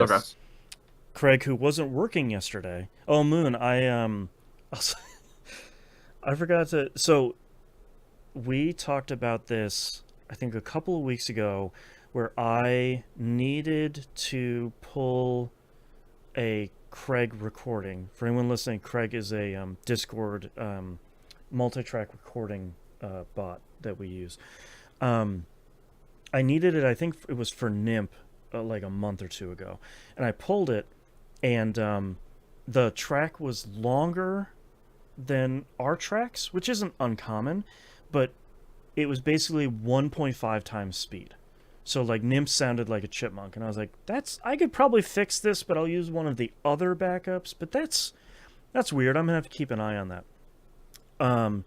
Okay. Craig, who wasn't working yesterday. Oh, Moon, I forgot to. So we talked about this, I think, a couple of weeks ago, where I needed to pull a Craig recording. For anyone listening, Craig is a Discord multi-track recording bot that we use. Um, I needed it. I think it was for NIMP, like a month or two ago, and I pulled it, and the track was longer than our tracks, which isn't uncommon, but it was basically 1.5 times speed. So like NIMP sounded like a chipmunk, and I was like, I could probably fix this, but I'll use one of the other backups. But that's weird. I'm gonna have to keep an eye on that. Um,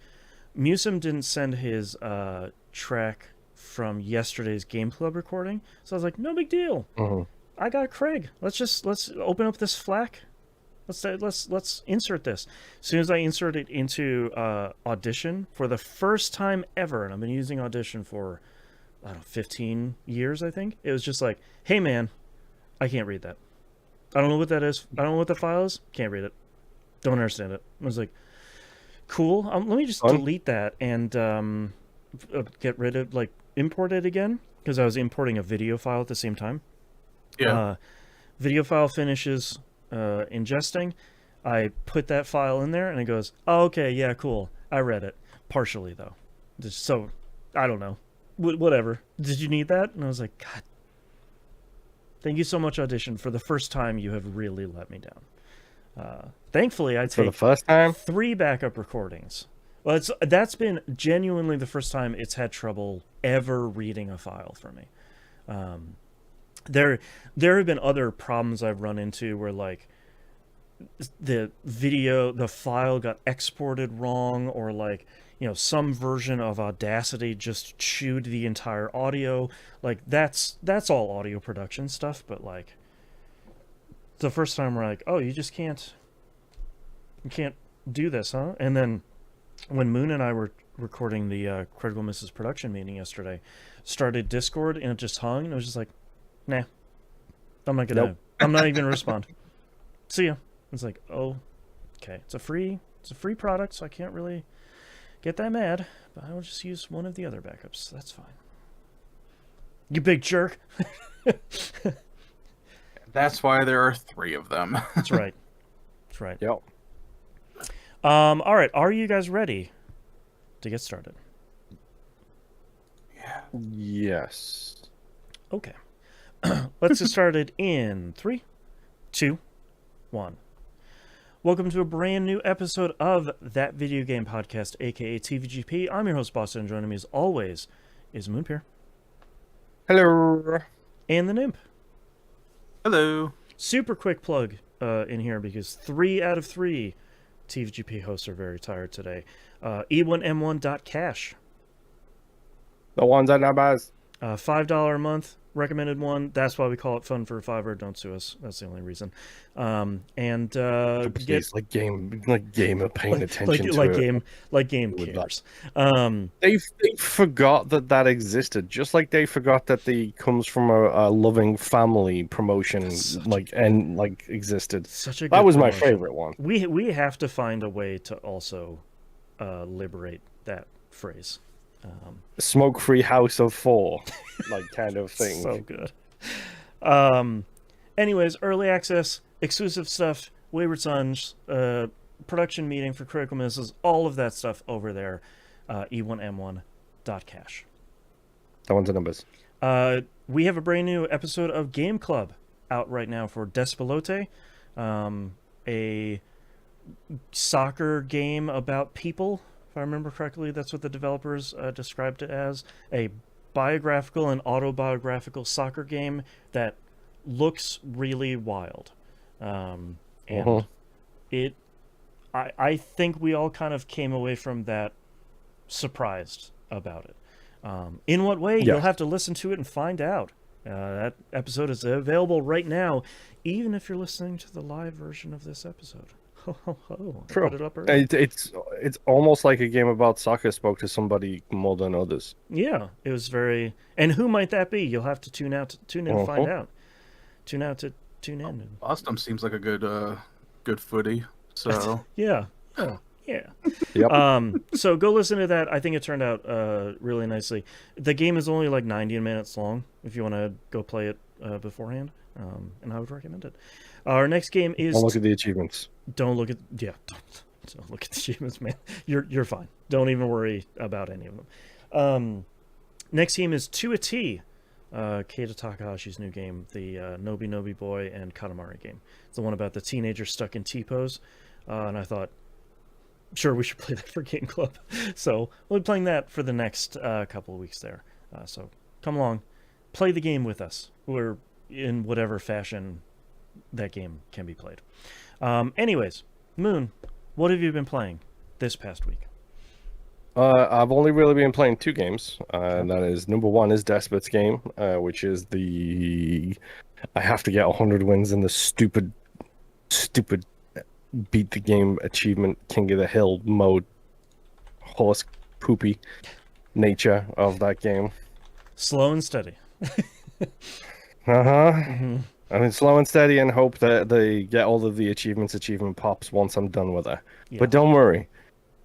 Musim didn't send his track from yesterday's Game Club recording, so I was like, no big deal. Mm-hmm. I got Craig. Let's open up this FLAC. Let's insert this. As soon as I insert it into Audition for the first time ever, and I've been using Audition for I don't know 15 years, I think. It was just like, hey man, I can't read that. I don't know what that is. I don't know what the file is. Can't read it. Don't understand it. I was like, cool. Let me just delete that and get rid of import it again because I was importing a video file at the same time. Yeah. Video file finishes ingesting. I put that file in there and it goes, oh, okay, yeah, cool. I read it partially though. So I don't know. Whatever. Did you need that? And I was like, God, thank you so much, Audition. For the first time, you have really let me down. Thankfully, I take for the first time 3 backup recordings. Well, that's been genuinely the first time it's had trouble ever reading a file for me. There have been other problems I've run into where like the file got exported wrong, or like some version of Audacity just chewed the entire audio. Like that's all audio production stuff, but like the first time we're like, oh, you can't do this, huh? And then when Moon and I were recording the Critical Misses production meeting yesterday, started Discord and it just hung, and it was just like, nah, I'm not gonna. Nope. I'm not even gonna respond. See ya. It's like, oh, okay. It's a free product, so I can't really get that mad. But I will just use one of the other backups. That's fine. You big jerk. That's why there are 3 of them. That's right. That's right. Yep. All right. Are you guys ready to get started? Yeah. Yes. Okay. Let's get started in 3, 2, 1. Welcome to a brand new episode of That Video Game Podcast, aka TVGP. I'm your host, Boston, and joining me as always is Moonpeer. Hello. And the Nymph. Hello. Super quick plug in here because 3 out of 3 TVGP hosts are very tired today. E1M1.cash. The ones that numbers. $5 a month recommended one. That's why we call it Fun for a $5. Don't sue us. That's the only reason. Please, like game of paying attention to it. Game cares. They forgot that existed, just like they forgot that the comes from a loving family promotion existed. Such a good that was promotion. My favorite one. We have to find a way to also liberate that phrase. Smoke-free house of 4, kind of thing. So good. Anyways, early access, exclusive stuff, Wayward Sons, production meeting for Critical Misses, all of that stuff over there. E1M1.cash. That one's the numbers. We have a brand new episode of Game Club out right now for Despot, a soccer game about people. If I remember correctly, that's what the developers described it as. A biographical and autobiographical soccer game that looks really wild. And I think we all kind of came away from that surprised about it. In what way? You'll have to listen to it and find out. That episode is available right now, even if you're listening to the live version of this episode. True. Put it up early. It's almost like a game about soccer spoke to somebody more than others. Yeah, it was very. And who might that be? You'll have to tune in to find out. Tune out to tune in. And... Boston seems like a good footy. So yeah. Yeah. Yep. So go listen to that. I think it turned out really nicely. The game is only like 90 minutes long if you want to go play it beforehand, and I would recommend it. Our next game is... Don't look at the achievements. Don't look at... Yeah, don't look at the achievements, man. You're fine. Don't even worry about any of them. Next game is To a T, Keita Takahashi's new game, the Nobi Nobi Boy and Katamari game. It's the one about the teenager stuck in T-pose, and I thought, sure, we should play that for Game Club. So we'll be playing that for the next couple of weeks there. So come along, play the game with us, or in whatever fashion that game can be played. Anyways, Moon, what have you been playing this past week? I've only really been playing 2 games. And that is, number 1 is Despot's game, which is I have to get 100 wins in the stupid beat the game achievement King of the Hill mode horse poopy nature of that game. Slow and steady. Mm-hmm. I mean, slow and steady, and hope that they get all of the achievement pops once I'm done with it. Yeah. But don't worry,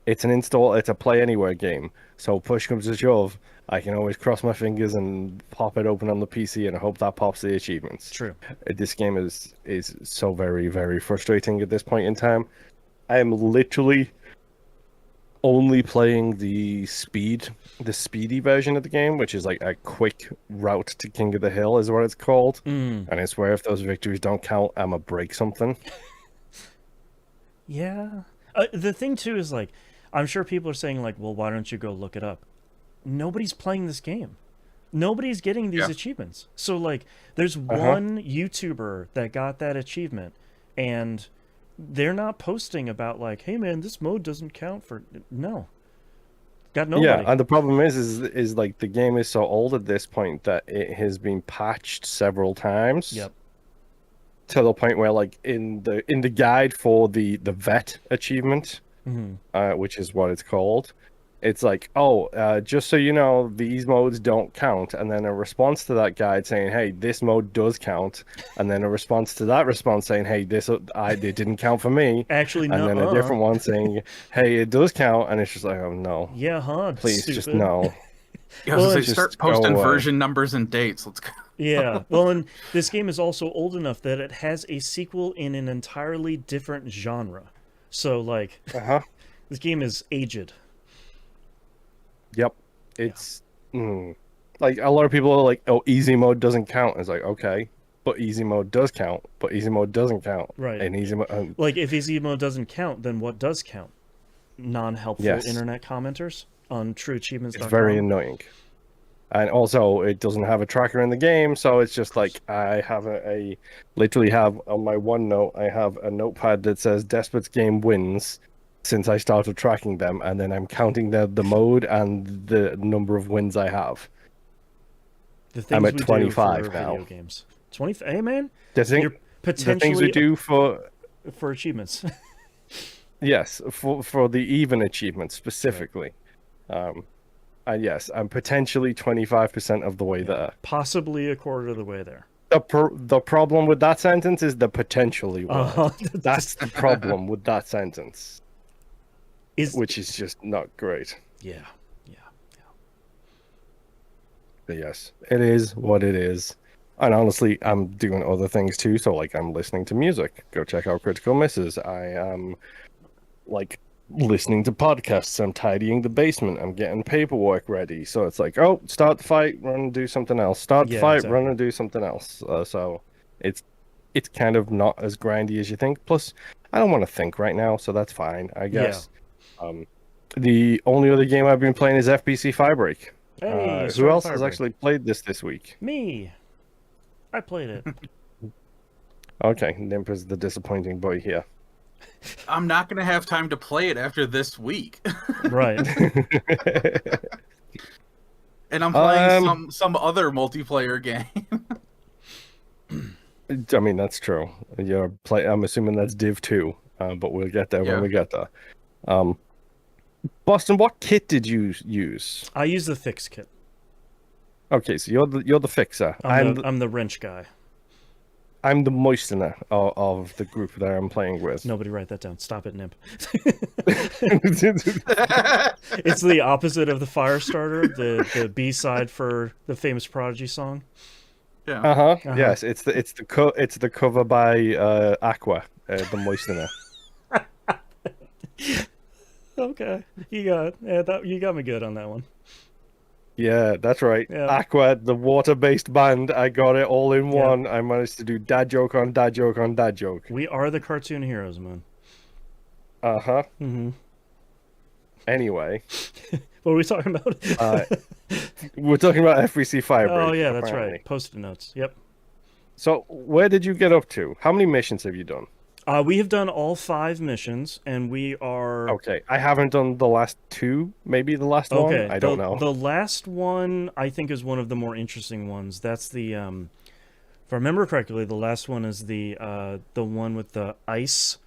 it's a play anywhere game. So push comes to shove, I can always cross my fingers and pop it open on the PC and hope that pops the achievements. True. This game is so very, very frustrating at this point in time. I am literally only playing the speedy version of the game, which is like a quick route to King of the Hill is what it's called. And I swear if those victories don't count, I'ma break something. Yeah. The thing too is, like, I'm sure people are saying, like, well, why don't you go look it up? Nobody's playing this game. Nobody's getting these achievements. So, like, there's one YouTuber that got that achievement, and they're not posting about, like, hey, man, this mode doesn't count for... No. Got nobody. Yeah, and the problem is like, the game is so old at this point that it has been patched several times. Yep. To the point where, like, in the guide for the vet achievement, which is what it's called, it's like, just so you know, these modes don't count, and then a response to that guide saying, hey, this mode does count, and then a response to that response saying, hey, it didn't count for me. Actually, and then a different one saying, hey, it does count, and it's just like, oh no. Yeah, huh? Please, stupid. just no. Yeah, Well, so just start posting version numbers and dates. Let's go. Yeah, well, and this game is also old enough that it has a sequel in an entirely different genre. So, like, this game is aged. Yep. It's like, a lot of people are like, oh, easy mode doesn't count. It's like, okay, but easy mode does count, but easy mode doesn't count. Right. And easy mode... like, if easy mode doesn't count, then what does count? Non-helpful internet commenters on trueachievements.com. It's very annoying. And also, it doesn't have a tracker in the game, so it's just like, I have literally have on my OneNote, I have a notepad that says Despot's game wins since I started tracking them, and then I'm counting the mode and the number of wins I have. I'm at 25 now. Video games. 20. Hey, man. You're potentially the things we do for achievements. Yes, for the even achievements specifically. Right. And yes, I'm potentially 25% of the way there. Possibly a quarter of the way there. The problem with that sentence is the potentially word. That's the problem with that sentence. Which is just not great. Yeah. But yes, it is what it is. And honestly, I'm doing other things too. So, like, I'm listening to music. Go check out Critical Misses. I am, like, listening to podcasts. I'm tidying the basement. I'm getting paperwork ready. So it's like, oh, start the fight, run and do something else. Start the fight, run and do something else. So it's kind of not as grindy as you think. Plus, I don't want to think right now, so that's fine, I guess. Yeah. The only other game I've been playing is FBC Firebreak. Hey, who else has actually played this week? Me. I played it. Okay, Nimp is the disappointing boy here. I'm not going to have time to play it after this week. Right. And I'm playing some other multiplayer game. I mean, that's true. I'm assuming that's Div 2, but we'll get there when we get there. Boston, what kit did you use? I use the fix kit. Okay, so you're the fixer. I'm the wrench guy. I'm the Moistener of the group that I'm playing with. Nobody write that down. Stop it, Nimp. It's the opposite of the Firestarter, the B-side for the famous Prodigy song. Yeah. Yes, it's the cover by Aqua, the Moistener. Okay, you got me good on that one. Yeah, that's right. Yeah. Aqua, the water-based band. I got it all in one. I managed to do dad joke on dad joke on dad joke. We are the cartoon heroes, Moon. Mm-hmm. Anyway. What are we talking about? We're talking about FBC Firebreak. Oh, yeah, that's apparently. right. Post-it notes. Yep. So, where did you get up to? How many missions have you done? We have done all 5 missions, and we are... Okay, I haven't done the last 2, maybe the last one? I don't know. The last one, I think, is one of the more interesting ones. That's the, if I remember correctly, the last one is the one with the ice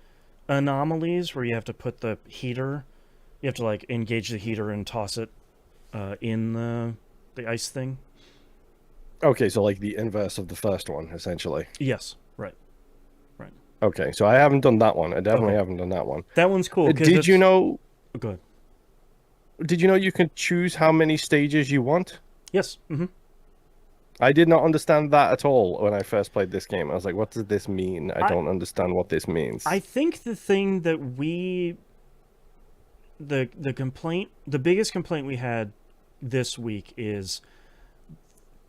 anomalies, where you have to put the heater, you have to, like, engage the heater and toss it in the ice thing. Okay, so like the inverse of the first one, essentially. Yes, right. Okay, so I haven't done that one. I definitely haven't done that one. That one's cool. Did you know... Go ahead. Did you know you can choose how many stages you want? Yes. Mm-hmm. I did not understand that at all when I first played this game. I was like, what does this mean? I don't understand what this means. I think the thing that the biggest complaint we had this week is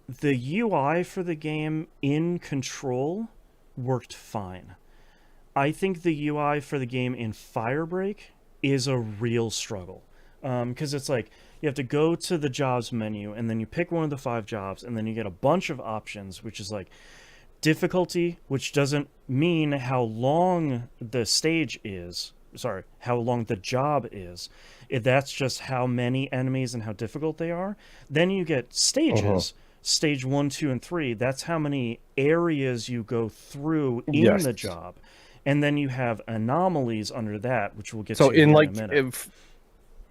the UI for the game in Control worked fine. I think the UI for the game in Firebreak is a real struggle. Because it's like, you have to go to the jobs menu, and then you pick one of the 5 jobs, and then you get a bunch of options, which is like difficulty, which doesn't mean how long the stage is. Sorry, how long the job is. That's just how many enemies and how difficult they are. Then you get stages. Stage 1, 2, and 3. That's how many areas you go through in the job. And then you have anomalies under that, which we'll get to in a minute.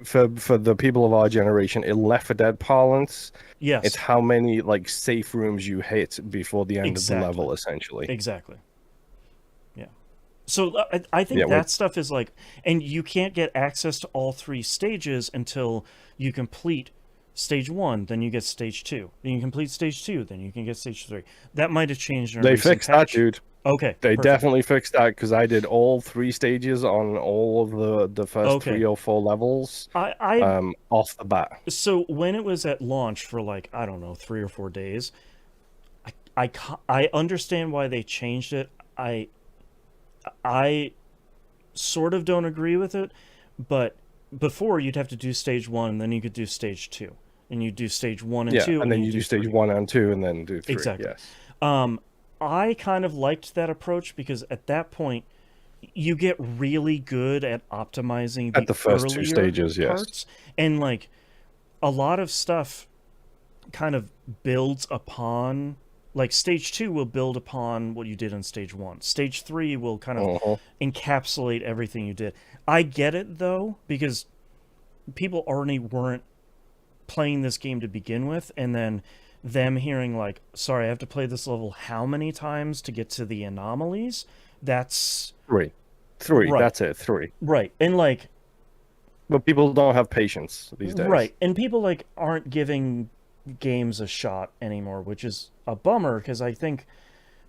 For the people of our generation, in Left 4 Dead parlance, yes, it's how many like safe rooms you hit before the end of the level, essentially. Exactly. Yeah. So I think that stuff is like, and you can't get access to all 3 stages until you complete Stage 1, then you get Stage 2. Then you complete Stage 2, then you can get Stage 3. That might have changed. They fixed that, dude. Okay. They definitely fixed that, because I did all 3 stages on all of the first 3 or 4 levels off the bat. So when it was at launch for like, I don't know, 3 or 4 days, I understand why they changed it. I sort of don't agree with it, but before you'd have to do Stage 1, and then you could do Stage 2. And you do Stage 1 and 2. And then you do Stage 1 and 2, and then do 3. Exactly. Yes. I kind of liked that approach, because at that point, you get really good at optimizing the first 2 stages, parts. And like, a lot of stuff kind of builds upon, like Stage 2 will build upon what you did in Stage 1. Stage 3 will kind of encapsulate everything you did. I get it, though, because people already weren't playing this game to begin with, and then them hearing like, sorry, I have to play this level how many times to get to the anomalies? That's... 3. Right. That's it, 3. Right, and like... But people don't have patience these days. Right, and people like aren't giving games a shot anymore, which is a bummer, because I think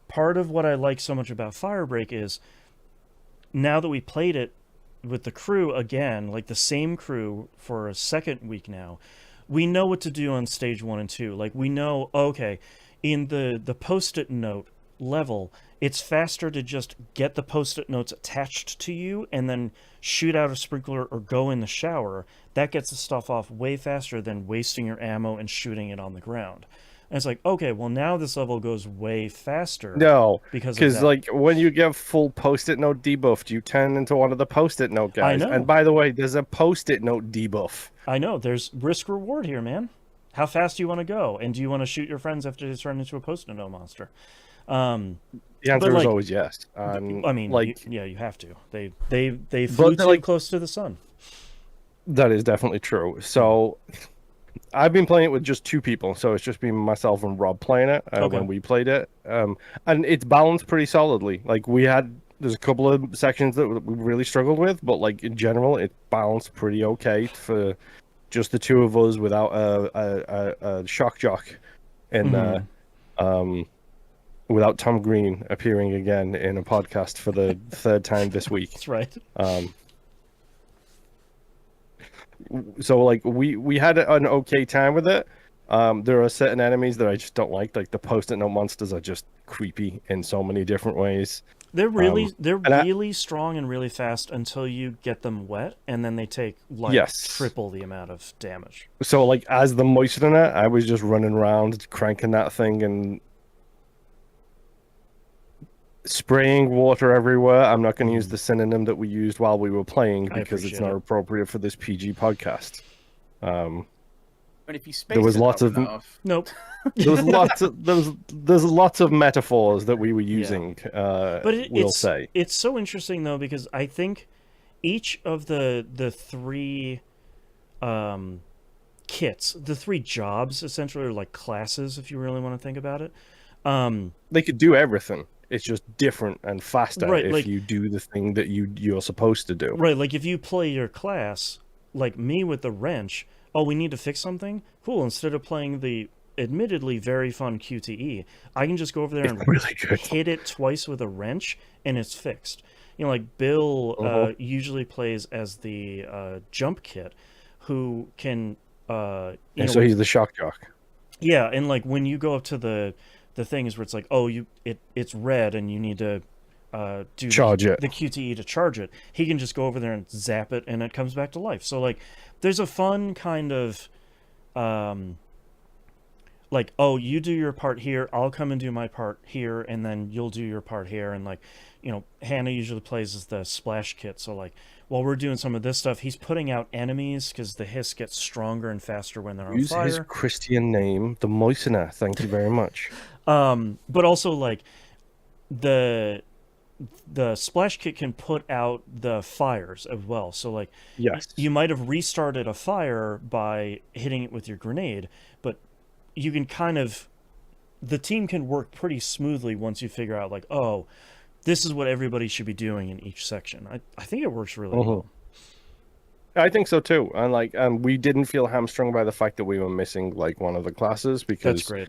part of what I like so much about Firebreak is, now that we played it with the crew again, like the same crew for a second week now, we know what to do on Stage 1 and 2. Like, we know, okay, in the Post-it note level, it's faster to just get the Post-it notes attached to you and then shoot out a sprinkler or go in the shower. That gets the stuff off way faster than wasting your ammo and shooting it on the ground. And it's like, okay, well, now this level goes way faster. No, because like when you get full Post-it note debuffed, you turn into one of the Post-it note guys. I know. And by the way, there's a Post-it note debuff. I know. There's risk reward here, man. How fast do you want to go? And do you want to shoot your friends after they turn into a Post-it note monster? The answer is always yes. I mean, like, you have to. They flew too close to the sun. That is definitely true. So I've been playing it with just 2 people, so it's just been myself and Rob playing it when we played it. And it's balanced pretty solidly. Like there's a couple of sections that we really struggled with, but like in general, it's balanced pretty okay for just the 2 of us without a shock jock in there. Without Tom Green appearing again in a podcast for the 3rd time this week. That's right. So like we had an okay time with it. There are certain enemies that I just don't like the post-it note monsters are just creepy in so many different ways. They're really strong and really fast until you get them wet, and then they take triple the amount of damage. So like as the Moistener, I was just running around cranking that thing and spraying water everywhere. I'm not going to use the synonym that we used while we were playing because it's not appropriate for this PG podcast. But if you space there was it lots of enough... Nope. There was there's lots of metaphors that we were using. But it's so interesting though, because I think each of the 3 kits, the 3 jobs essentially, are like classes if you really want to think about it. They could do everything. It's just different and faster if like, you do the thing that you're supposed to do. Right, like if you play your class, like me with the wrench, we need to fix something? Cool, instead of playing the admittedly very fun QTE, I can just go over there and really hit it twice with a wrench, and it's fixed. You know, like Bill usually plays as the jump kit, who can... so he's the shock jock. Yeah, and like when you go up to the things where it's like, it's red and you need to do the QTE to charge it, he can just go over there and zap it and it comes back to life. So like there's a fun kind of you do your part here, I'll come and do my part here, and then you'll do your part here. And like, Hannah usually plays as the splash kit, so like while we're doing some of this stuff, he's putting out enemies because the hiss gets stronger and faster when they're on fire. Use his Christian name, the Moistener. Thank you very much. But also like the splash kit can put out the fires as well. So like, you might have restarted a fire by hitting it with your grenade, but you can the team can work pretty smoothly once you figure out like, this is what everybody should be doing in each section. I think it works really well. I think so too. And like, we didn't feel hamstrung by the fact that we were missing like one of the classes, because that's great.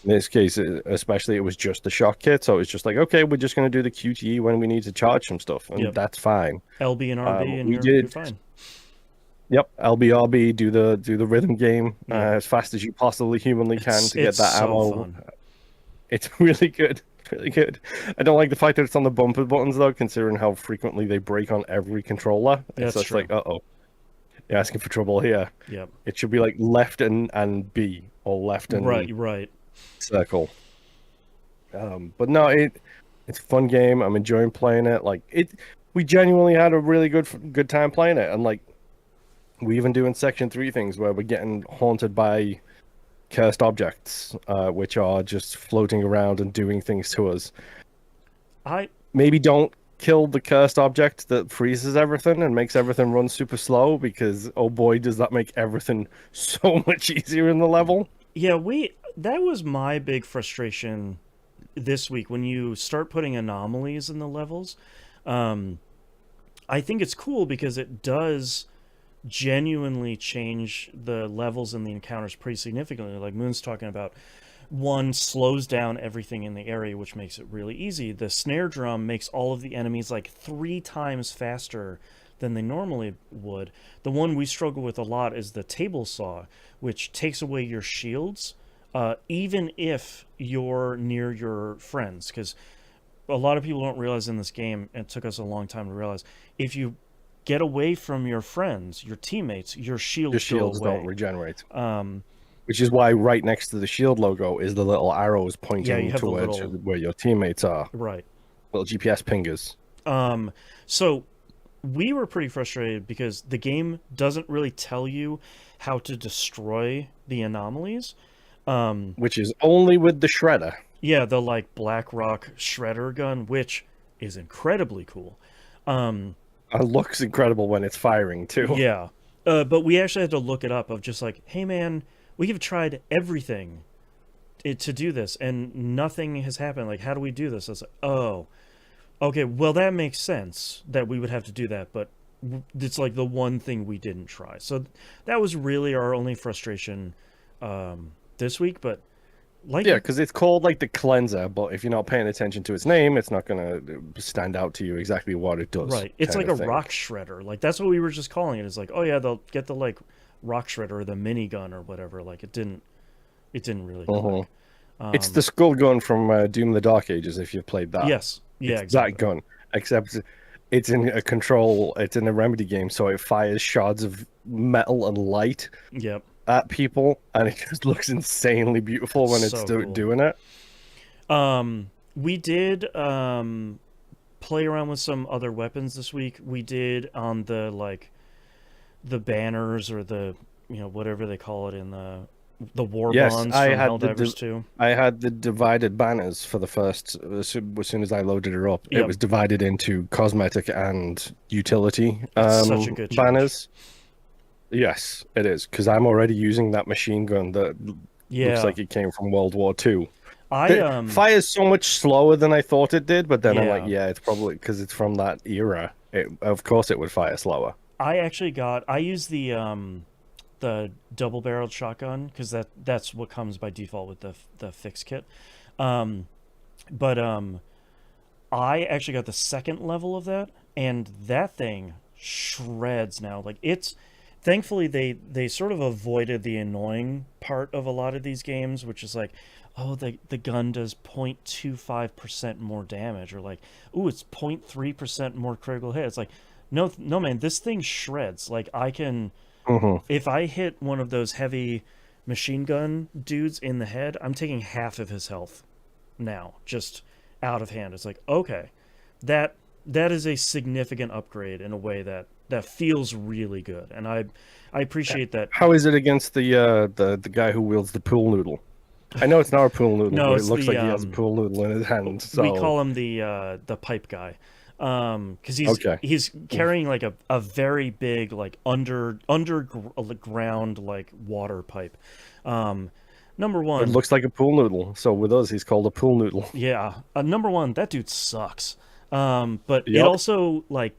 In this case, especially, it was just the shock kit, so it's just like, okay, we're just going to do the QTE when we need to charge some stuff, and that's fine. LB and RB, and you're fine. Yep, LBRB, do the rhythm game as fast as you possibly humanly can to get that ammo. Fun. It's really good. Really good. I don't like the fact that it's on the bumper buttons though, considering how frequently they break on every controller. It's just like, you're asking for trouble here. Yep. It should be like left and B, or left and right circle. But no, it's a fun game. I'm enjoying playing it. Like we genuinely had a really good time playing it, and like we even doing section 3 things where we're getting haunted by cursed objects, which are just floating around and doing things to us. Maybe don't kill the cursed object that freezes everything and makes everything run super slow, because oh boy, does that make everything so much easier in the level. Yeah, that was my big frustration this week, when you start putting anomalies in the levels. I think it's cool because it does genuinely change the levels and the encounters pretty significantly. Like Moon's talking about, one slows down everything in the area, which makes it really easy. The snare drum makes all of the enemies like 3 times faster than they normally would. The one we struggle with a lot is the table saw, which takes away your shields, even if you're near your friends, because a lot of people don't realize in this game, and it took us a long time to realize, if you get away from your friends, your teammates, your shields don't regenerate. Which is why right next to the shield logo is the little arrows pointing towards where your teammates are. Right. Little GPS pingers. So we were pretty frustrated because the game doesn't really tell you how to destroy the anomalies. Which is only with the shredder. Yeah, the like Black Rock shredder gun, which is incredibly cool. It looks incredible when it's firing too. Yeah. But we actually had to look it up of just like, hey man, we have tried everything to do this and nothing has happened. Like, how do we do this? I was like, oh, okay, well that makes sense that we would have to do that, but it's like the one thing we didn't try. So that was really our only frustration this week. But like, Yeah, because it's called like the cleanser, but if you're not paying attention to its name, it's not gonna stand out to you exactly what it does. right, it's like a rock shredder. Like that's what we were just calling it. It's like, oh yeah, they'll get the like rock shredder or the minigun or whatever. Like it didn't really click. It's the skull gun from Doom: The Dark Ages. If you've played that, Yes, yeah, it's exactly. that gun, except it's in a control. It's in a Remedy game, so it fires shards of metal and light Yep. at people, and it just looks insanely beautiful when it's So cool. doing it. We did play around with some other weapons this week. We did on the like the banners or the whatever they call it in the war Yes, bonds I from had Helldivers 2. I had the divided banners for the first as soon as I loaded it up. Yep. It was divided into cosmetic and utility It's such a good change. banners. Yes, it is, because I'm already using that machine gun that looks like it came from World War II. It fires so much slower than I thought it did, but then I'm like, yeah, it's probably because it's from that era. Of course it would fire slower. I used the double-barreled shotgun because that's what comes by default with the fix kit. But I actually got the second level of that, and that thing shreds now. Like it's thankfully they sort of avoided the annoying part of a lot of these games, which is like, oh, the gun does 0.25% more damage, or like, ooh, it's 0.3% more critical hit. It's like, no man, this thing shreds. Like I can, if I hit one of those heavy machine gun dudes in the head, I'm taking half of his health now, just out of hand. It's like, okay, that is a significant upgrade in a way that feels really good, and I appreciate that. How is it against the guy who wields the pool noodle? I know it's not a pool noodle, No, but it looks like he has a pool noodle in his hand. So we call him the pipe guy, because he's carrying like a very big like underground like water pipe. Number one, it looks like a pool noodle. So with us, he's called a pool noodle. Yeah, number one, that dude sucks. But it also like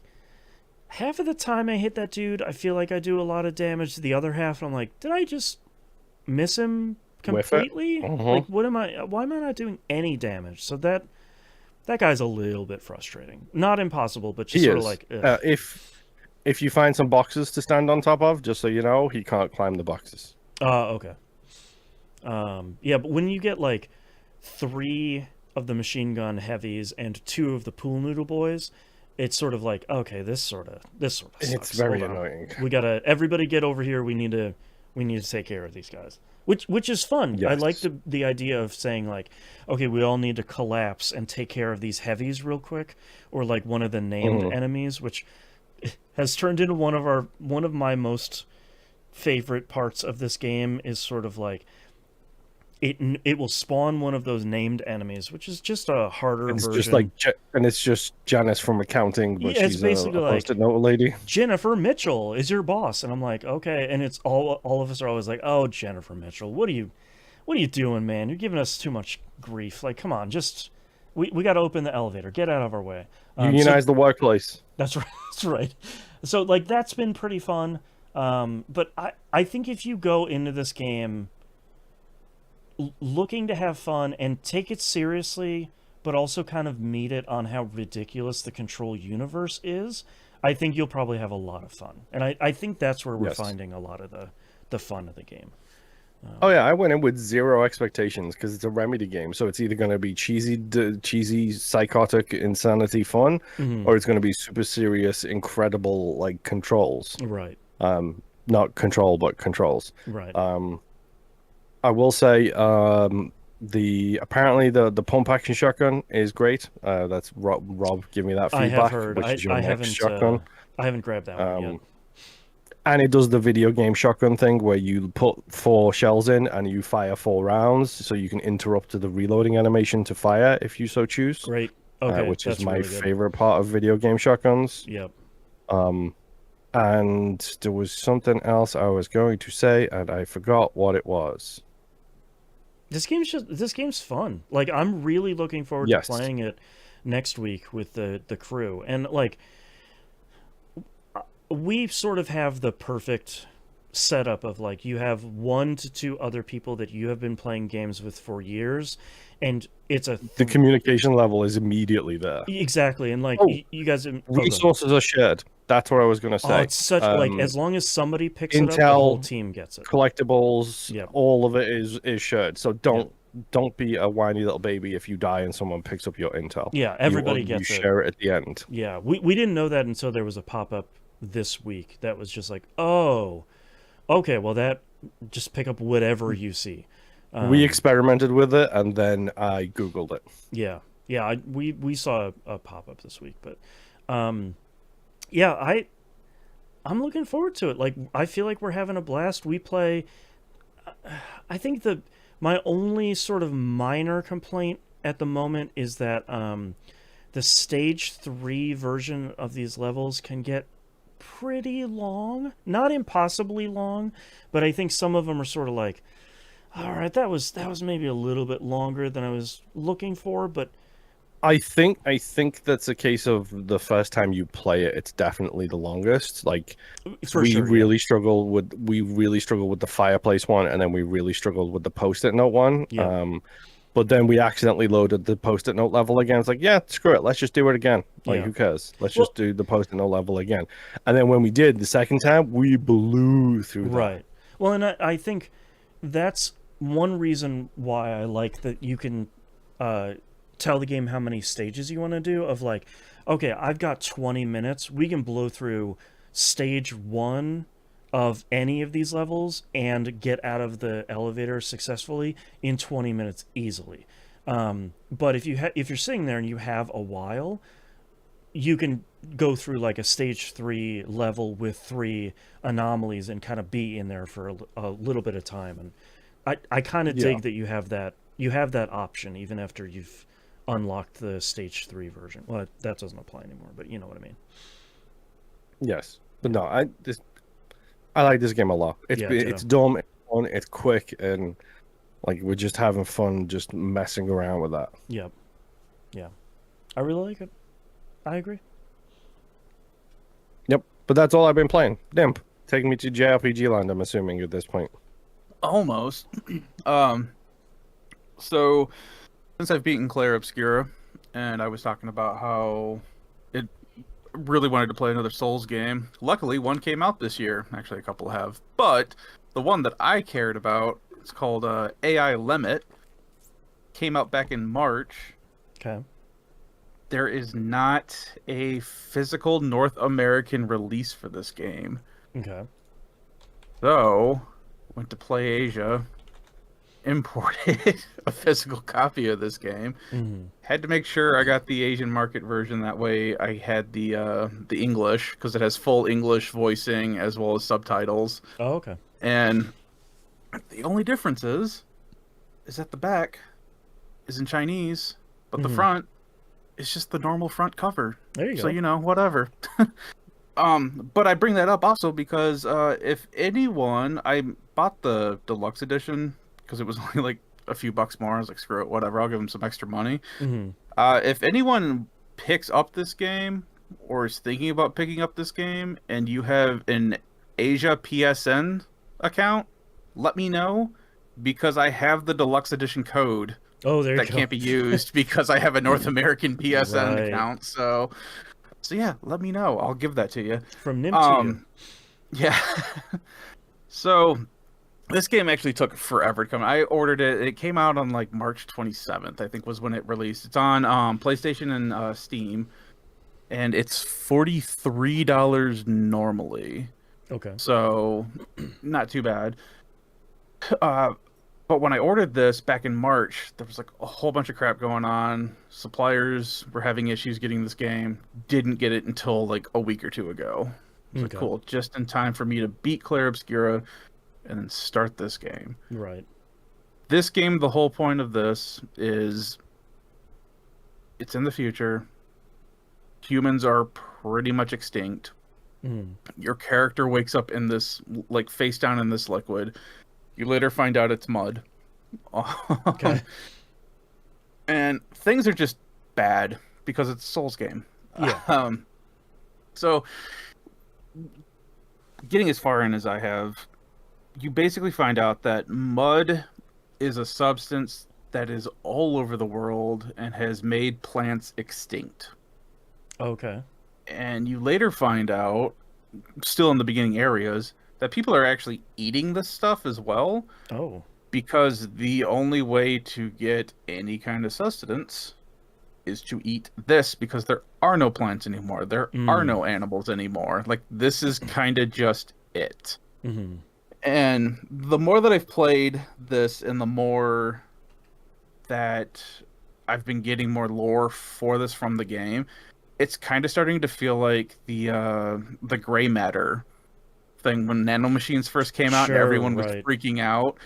half of the time I hit that dude, I feel like I do a lot of damage. The other half, I'm like, did I just miss him completely? Like, why am I not doing any damage? So that guy's a little bit frustrating. Not impossible, but just sort of like if you find some boxes to stand on top of, just so you know, he can't climb the boxes. Okay. Yeah, but when you get like 3 of the machine gun heavies and 2 of the pool noodle boys, it's sort of like, okay, this sort of sucks. It's very annoying. We gotta everybody get over here. We need to take care of these guys, which is fun. Yes. I like the idea of saying like, okay, we all need to collapse and take care of these heavies real quick, or like one of the named enemies, which has turned into one of my most favorite parts of this game is sort of like it will spawn one of those named enemies, which is just a harder version. Just like, and it's just Janice from accounting, but yeah, she's basically a post-it note lady. Jennifer Mitchell is your boss, and I'm like, okay, and it's all of us are always like, oh, Jennifer Mitchell, what are you doing, man? You're giving us too much grief. Like, come on, just we got to open the elevator, get out of our way. Unionize the workplace. That's right. That's right. So like that's been pretty fun. But I think if you go into this game looking to have fun and take it seriously, but also kind of meet it on how ridiculous the Control universe is, I think you'll probably have a lot of fun. And I think that's where we're finding a lot of the fun of the game. Oh yeah, I went in with 0 expectations because it's a Remedy game, so it's either going to be cheesy, psychotic, insanity fun, or it's going to be super serious, incredible, like controls. Right. Not control, but controls. Right. I will say, apparently the pump action shotgun is great. That's Rob give me that feedback. I have heard. Which is your next shotgun. I haven't grabbed that one yet. And it does the video game shotgun thing where you put 4 shells in and you fire 4 rounds, so you can interrupt the reloading animation to fire if you so choose. Great. Okay, which is my really favorite part of video game shotguns. Yep. And there was something else I was going to say, and I forgot what it was. This game's fun. Like, I'm really looking forward to Yes. playing it next week with the crew. And like, we sort of have the perfect setup of like, you have 1 to 2 other people that you have been playing games with for years, and it's the communication level is immediately there. Exactly. And like, you guys resources are shared. That's what I was going to say. Oh, it's such like, as long as somebody picks Intel, it up, the whole team gets it. Collectibles, Yep. all of it is shared. So don't be a whiny little baby if you die and someone picks up your intel. Yeah, everybody gets it. You share it at the end. Yeah, we didn't know that until there was a pop-up this week that was just like, oh, okay, well, that just pick up whatever you see. We experimented with it, and then I Googled it. Yeah, we saw a pop-up this week, but yeah, I'm looking forward to it. Like, I feel like we're having a blast. We play. I think my only sort of minor complaint at the moment is that the stage 3 version of these levels can get pretty long. Not impossibly long, but I think some of them are sort of like, all right, that was maybe a little bit longer than I was looking for, but I think that's a case of the first time you play it, it's definitely the longest. Like, we really struggled with the fireplace one, and then we really struggled with the post-it note one. Yeah. But then we accidentally loaded the post-it note level again. It's like, yeah, screw it, let's just do it again. Like, who cares? Let's just do the post-it note level again. And then when we did the second time, we blew through that. Right. Well, and I think that's one reason why I like that you can tell the game how many stages you want to do, of like, okay, I've got 20 minutes. We can blow through stage 1 of any of these levels and get out of the elevator successfully in 20 minutes easily. But if you're sitting there and you have a while, you can go through like a stage 3 level with 3 anomalies and kind of be in there for a little bit of time. And I kind of dig that you have that option even after you've unlocked the stage 3 version. Well, that doesn't apply anymore, but you know what I mean. Yes, but no, I like this game a lot. It's dumb, it's fun, it's quick, and like, we're just having fun, just messing around with that. Yep. Yeah, I really like it. I agree. Yep, but that's all I've been playing. Dimp, taking me to JRPG land, I'm assuming at this point. Almost. So, since I've beaten Claire Obscura, and I was talking about how it really wanted to play another Souls game. Luckily, one came out this year. Actually, a couple have. But the one that I cared about, it's called AI Limit, came out back in March. Okay. There is not a physical North American release for this game. Okay. So, went to Play Asia, imported a physical copy of this game. Had to make sure I got the Asian market version. That way I had the English, because it has full English voicing as well as subtitles. Oh, okay. And the only difference is that the back is in Chinese, but the front is just the normal front cover. There you go. So, you know, whatever. But I bring that up also because if anyone, I bought the deluxe edition because it was only like a few bucks more. I was like, screw it, whatever. I'll give them some extra money. If anyone picks up this game or is thinking about picking up this game and you have an Asia PSN account, let me know, because I have the deluxe edition code. Oh, there you go. That can't be used because I have a North American PSN account. So yeah, let me know. I'll give that to you. From Nim to you. Yeah. So this game actually took forever to come. I ordered it. It came out on like March 27th, I think was when it released. It's on PlayStation and Steam, and it's $43 normally. Okay. So not too bad. But when I ordered this back in March, there was like a whole bunch of crap going on. Suppliers were having issues getting this game. Didn't get it until like a week or two ago. It was like, cool, just in time for me to beat Claire Obscura and then start this game. Right. This game, the whole point of this is it's in the future. Humans are pretty much extinct. Mm. Your character wakes up in this, like, face down in this liquid. You later find out it's mud. Okay. And things are just bad because it's a Souls game. Yeah. Um, so, getting as far in as I have, you basically find out that mud is a substance that is all over the world and has made plants extinct. Okay. And you later find out, still in the beginning areas, that people are actually eating this stuff as well, Oh. because the only way to get any kind of sustenance is to eat this, because there are no plants anymore. There are Mm. no animals anymore. Like, this is kind of just it. Mm-hmm. And the more that I've played this and the more that I've been getting more lore for this from the game, it's kind of starting to feel like the gray matter thing when nanomachines first came out and Sure, everyone was right. freaking out.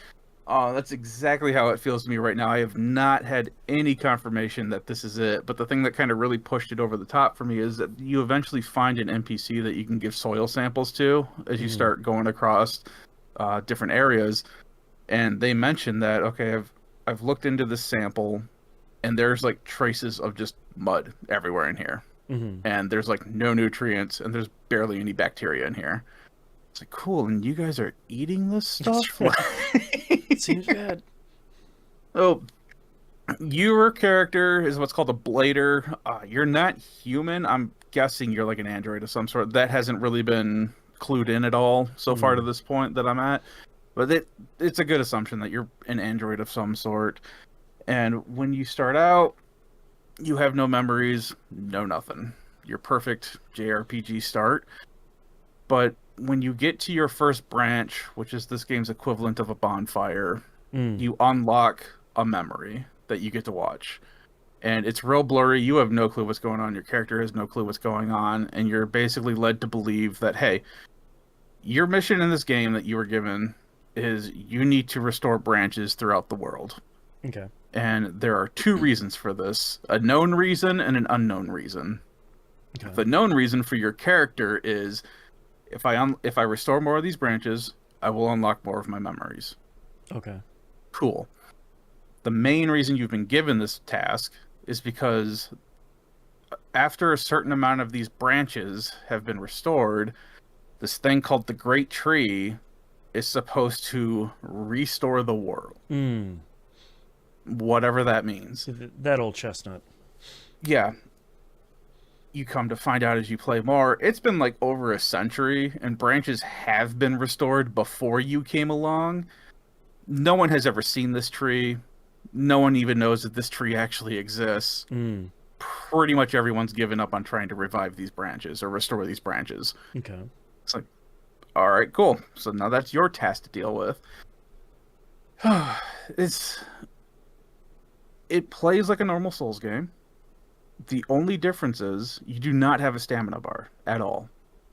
That's exactly how it feels to me right now. I have not had any confirmation that this is it, but the thing that kind of really pushed it over the top for me is that you eventually find an NPC that you can give soil samples to as you Mhm. start going across different areas, and they mention that, okay, I've looked into this sample, and there's like traces of just mud everywhere in here, Mm-hmm. and there's like no nutrients, and there's barely any bacteria in here. It's like, cool, and you guys are eating this stuff? Seems bad. Oh, your character is what's called a blader. You're not human. I'm guessing you're like an android of some sort. That hasn't really been clued in at all so far to Mm. this point that I'm at. But it's a good assumption that you're an android of some sort. And when you start out, you have no memories, no nothing. Your perfect JRPG start. But when you get to your first branch, which is this game's equivalent of a bonfire, Mm. you unlock a memory that you get to watch. And it's real blurry. You have no clue what's going on. Your character has no clue what's going on. And you're basically led to believe that, hey, your mission in this game that you were given is you need to restore branches throughout the world. Okay. And there are two reasons for this: a known reason and an unknown reason. Okay. The known reason for your character is if I restore more of these branches, I will unlock more of my memories. Okay. Cool. The main reason you've been given this task is because after a certain amount of these branches have been restored, this thing called the Great Tree is supposed to restore the world. Mm. Whatever that means. That old chestnut. Yeah. You come to find out as you play more, it's been like over a century, and branches have been restored before you came along. No one has ever seen this tree. No one even knows that this tree actually exists. Mm. Pretty much everyone's given up on trying to revive these branches or restore these branches. Okay. It's like, all right, cool. So now that's your task to deal with. It plays like a normal Souls game. The only difference is you do not have a stamina bar at all.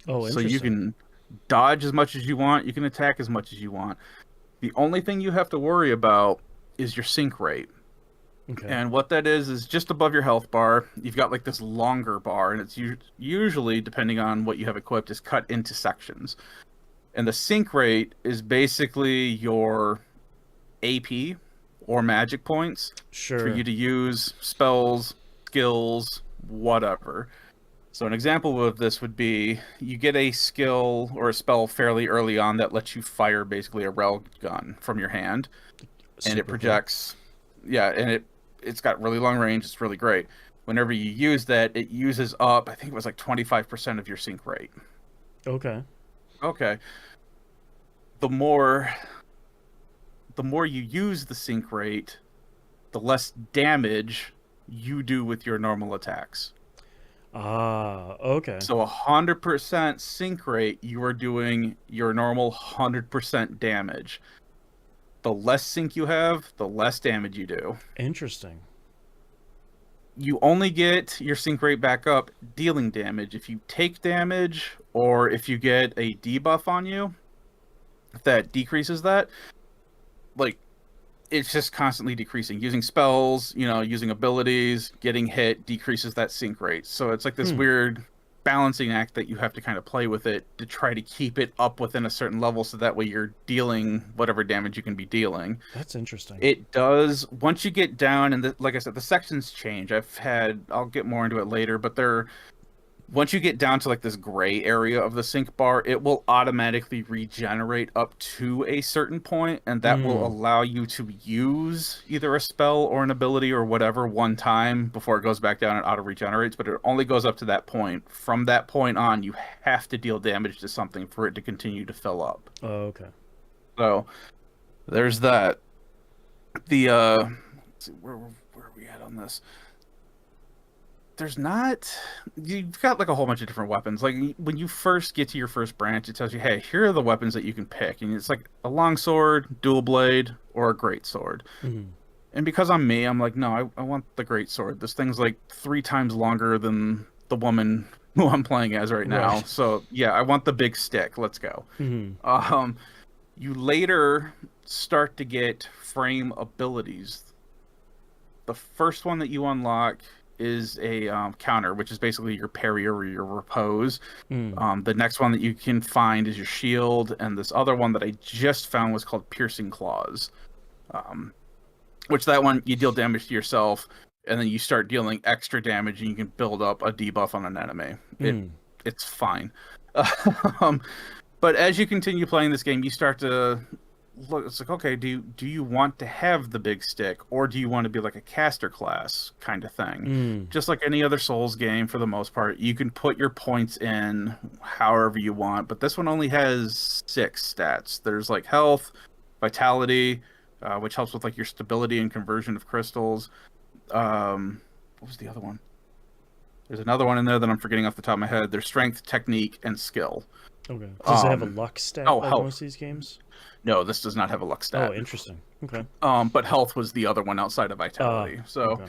Oh, So interesting. you can dodge as much as you want, you can attack as much as you want. The only thing you have to worry about is your sync rate. Okay. And what that is just above your health bar, you've got like this longer bar, and it's usually, depending on what you have equipped, is cut into sections. And the sync rate is basically your AP or magic points Sure. for you to use spells, skills, whatever. So an example of this would be you get a skill or a spell fairly early on that lets you fire basically a rail gun from your hand, and Super it projects. Yeah, and it's got really long range. It's really great. Whenever you use that, it uses up, I think it was like 25% of your sync rate. Cool. Okay. Okay. The more you use the sync rate, the less damage you do with your normal attacks. Ah, okay. So 100% sync rate, you are doing your normal 100% damage. The less sync you have, the less damage you do. Interesting. You only get your sync rate back up dealing damage if you take damage, or if you get a debuff on you that decreases that. Like, it's just constantly decreasing. Using spells, using abilities, getting hit decreases that sync rate. So it's like this weird balancing act that you have to kind of play with it to try to keep it up within a certain level, so that way you're dealing whatever damage you can be dealing. That's interesting. It does, once you get down, and like I said, the sections change. I'll get more into it later, but once you get down to like this gray area of the sync bar, it will automatically regenerate up to a certain point, and that will allow you to use either a spell or an ability or whatever one time before it goes back down and auto regenerates, but it only goes up to that point. From that point on, you have to deal damage to something for it to continue to fill up. Oh, okay. So there's that. The let's see, where are we at on this? You've got like a whole bunch of different weapons. Like when you first get to your first branch, it tells you, hey, here are the weapons that you can pick, and it's like a longsword, dual blade, or a great sword. And because I'm me, I'm like, no, I want the great sword. This thing's like 3 times longer than the woman who I'm playing as right now. Right. So yeah, I want the big stick. Let's go. You later start to get frame abilities. The first one that you unlock is a counter, which is basically your parry or your repose. The next one that you can find is your shield, and this other one that I just found was called Piercing Claws, which that one you deal damage to yourself, and then you start dealing extra damage, and you can build up a debuff on an enemy. It's fine. But as you continue playing this game, you start to look, it's like, okay, do you want to have the big stick, or do you want to be like a caster class kind of thing? Just like any other Souls game, for the most part, you can put your points in however you want, but this one only has 6 stats. There's like health, vitality, which helps with like your stability and conversion of crystals. What was the other one? There's another one in there that I'm forgetting off the top of my head. There's strength, technique, and skill. Okay. Does it have a luck stat like most of these games? No, this does not have a luck stat. Oh, interesting. Okay. But health was the other one outside of vitality. So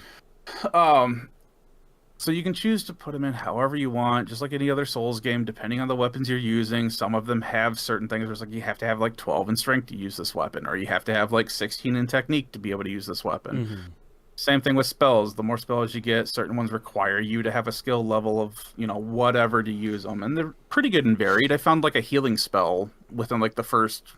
you can choose to put them in however you want, just like any other Souls game, depending on the weapons you're using. Some of them have certain things where it's like you have to have like 12 in strength to use this weapon, or you have to have like 16 in technique to be able to use this weapon. Same thing with spells. The more spells you get, certain ones require you to have a skill level of, whatever to use them. And they're pretty good and varied. I found like a healing spell within like the first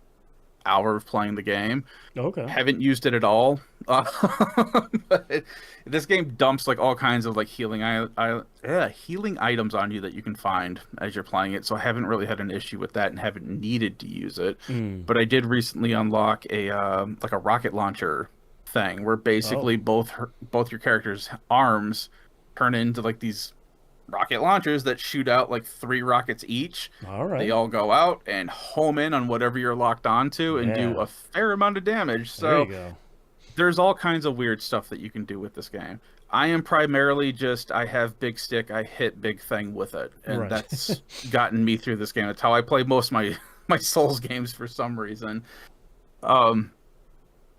hour of playing the game. Okay. Haven't used it at all. But this game dumps like all kinds of like healing items on you that you can find as you're playing it. So I haven't really had an issue with that and haven't needed to use it. But I did recently unlock a like a rocket launcher thing where basically both your characters' arms turn into like these rocket launchers that shoot out like 3 rockets each. All right. They all go out and home in on whatever you're locked onto and do a fair amount of damage. So there you go. There's all kinds of weird stuff that you can do with this game. I am primarily I have big stick, I hit big thing with it, and that's gotten me through this game. That's how I play most of my Souls games for some reason.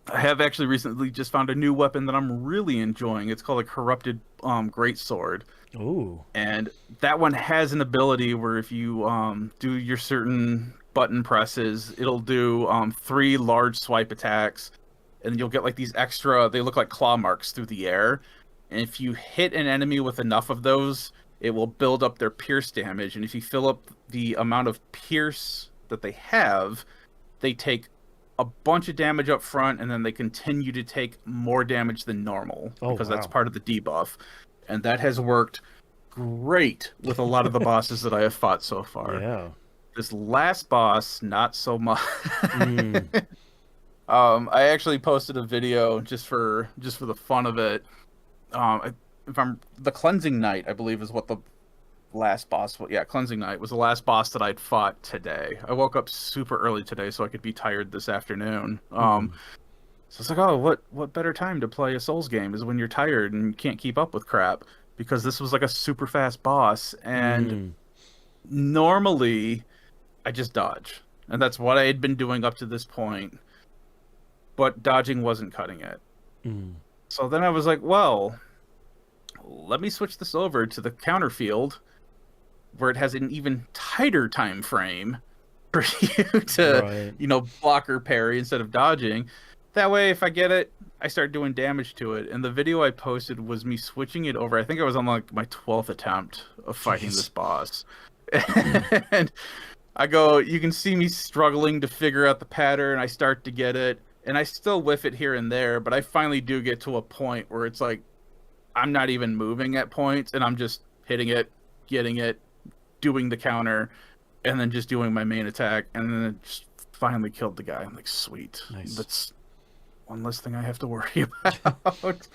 I have actually recently just found a new weapon that I'm really enjoying. It's called a Corrupted Greatsword. Ooh. And that one has an ability where if you do your certain button presses, it'll do 3 large swipe attacks, and you'll get like these extra, they look like claw marks through the air. And if you hit an enemy with enough of those, it will build up their pierce damage. And if you fill up the amount of pierce that they have, they take a bunch of damage up front, and then they continue to take more damage than normal because that's part of the debuff. And that has worked great with a lot of the bosses that I have fought so far. Yeah. This last boss, not so much. I actually posted a video just for the fun of it. The Cleansing Knight, I believe, is what the last boss. Yeah, Cleansing Knight was the last boss that I'd fought today. I woke up super early today so I could be tired this afternoon. So it's like, oh, what better time to play a Souls game is when you're tired and can't keep up with crap, because this was like a super fast boss, and normally I just dodge, and that's what I had been doing up to this point, but dodging wasn't cutting it. So then I was like, well, let me switch this over to the counter field where it has an even tighter time frame for you to block or parry instead of dodging. That way, if I get it, I start doing damage to it, and the video I posted was me switching it over. I think I was on like my 12th attempt of fighting Jeez. this boss. And I go, you can see me struggling to figure out the pattern. I start to get it, and I still whiff it here and there, but I finally do get to a point where it's like I'm not even moving at points, and I'm just hitting it, getting it, doing the counter, and then just doing my main attack, and then it just finally killed the guy. I'm like, sweet. Nice. That's one less thing I have to worry about.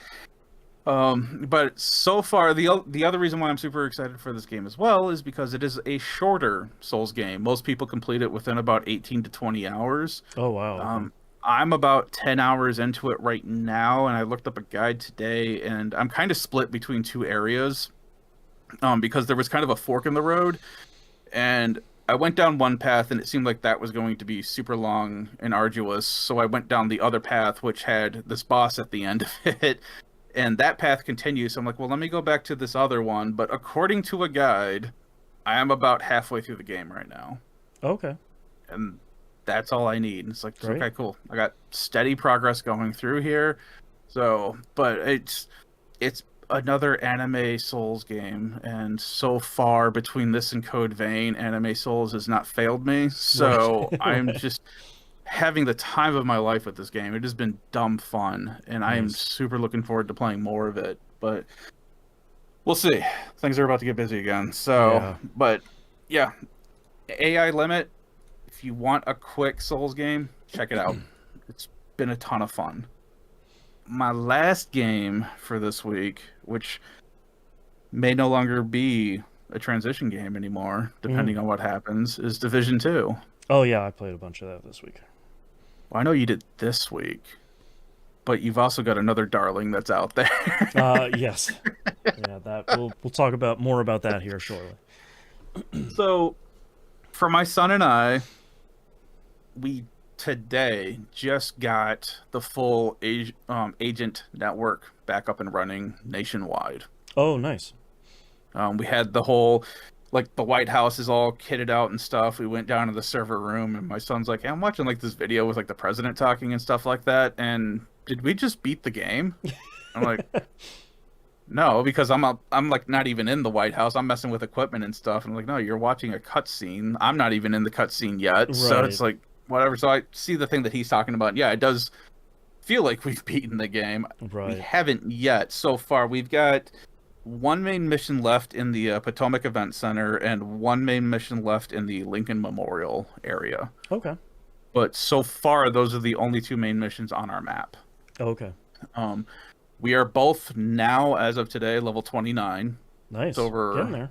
But so far, the other reason why I'm super excited for this game as well is because it is a shorter Souls game. Most people complete it within about 18 to 20 hours. Oh, wow. I'm about 10 hours into it right now, and I looked up a guide today, and I'm kind of split between two areas because there was kind of a fork in the road, and I went down one path, and it seemed like that was going to be super long and arduous, so I went down the other path, which had this boss at the end of it, and that path continues, so I'm like, well, let me go back to this other one, but according to a guide, I am about halfway through the game right now. Okay. And that's all I need. It's like, Great. okay, cool. I got steady progress going through here. So, but it's another anime Souls game, and so far between this and Code Vein, Anime Souls has not failed me. So Right. I'm just having the time of my life with this game. It has been dumb fun, and I am Nice. super looking forward to playing more of it. But we'll see. Things are about to get busy again. So, Yeah. but yeah, AI Limit. If you want a quick Souls game, check it out. It's been a ton of fun. My last game for this week, which may no longer be a transition game anymore, depending on what happens, is Division 2. Oh, yeah, I played a bunch of that this week. Well, I know you did this week, but you've also got another darling that's out there. Yes. Yeah, that we'll talk about more about that here shortly. So, for my son and I, we today just got the full agent network back up and running nationwide. Oh, nice. We had the whole, like, the White House is all kitted out and stuff. We went down to the server room, and my son's like, hey, I'm watching, like, this video with, like, the president talking and stuff like that, and did we just beat the game? I'm like, no, because I'm like, not even in the White House. I'm messing with equipment and stuff. And I'm like, no, you're watching a cutscene. I'm not even in the cutscene yet. So Right. it's like, whatever. So I see the thing that he's talking about. Yeah, it does feel like we've beaten the game. We Right. haven't yet so far. We've got one main mission left in the Potomac Event Center and one main mission left in the Lincoln Memorial area. Okay. But so far, those are the only two main missions on our map. Okay. We are both now, as of today, level 29. Nice. So Getting there.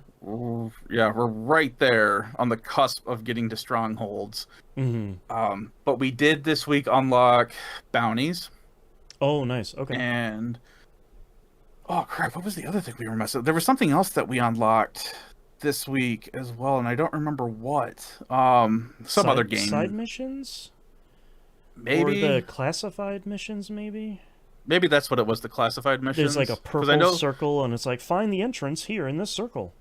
yeah, we're right there on the cusp of getting to strongholds. Mm-hmm. But we did this week unlock bounties. Oh, nice. Okay. And oh crap, what was the other thing we were messing? There was something else that we unlocked this week as well, and I don't remember what. Some other game. Side missions? Maybe Or the classified missions, maybe? maybe that's what it was. The classified missions. There's like a 'Cause I purple know, circle, and it's like, find the entrance here in this circle.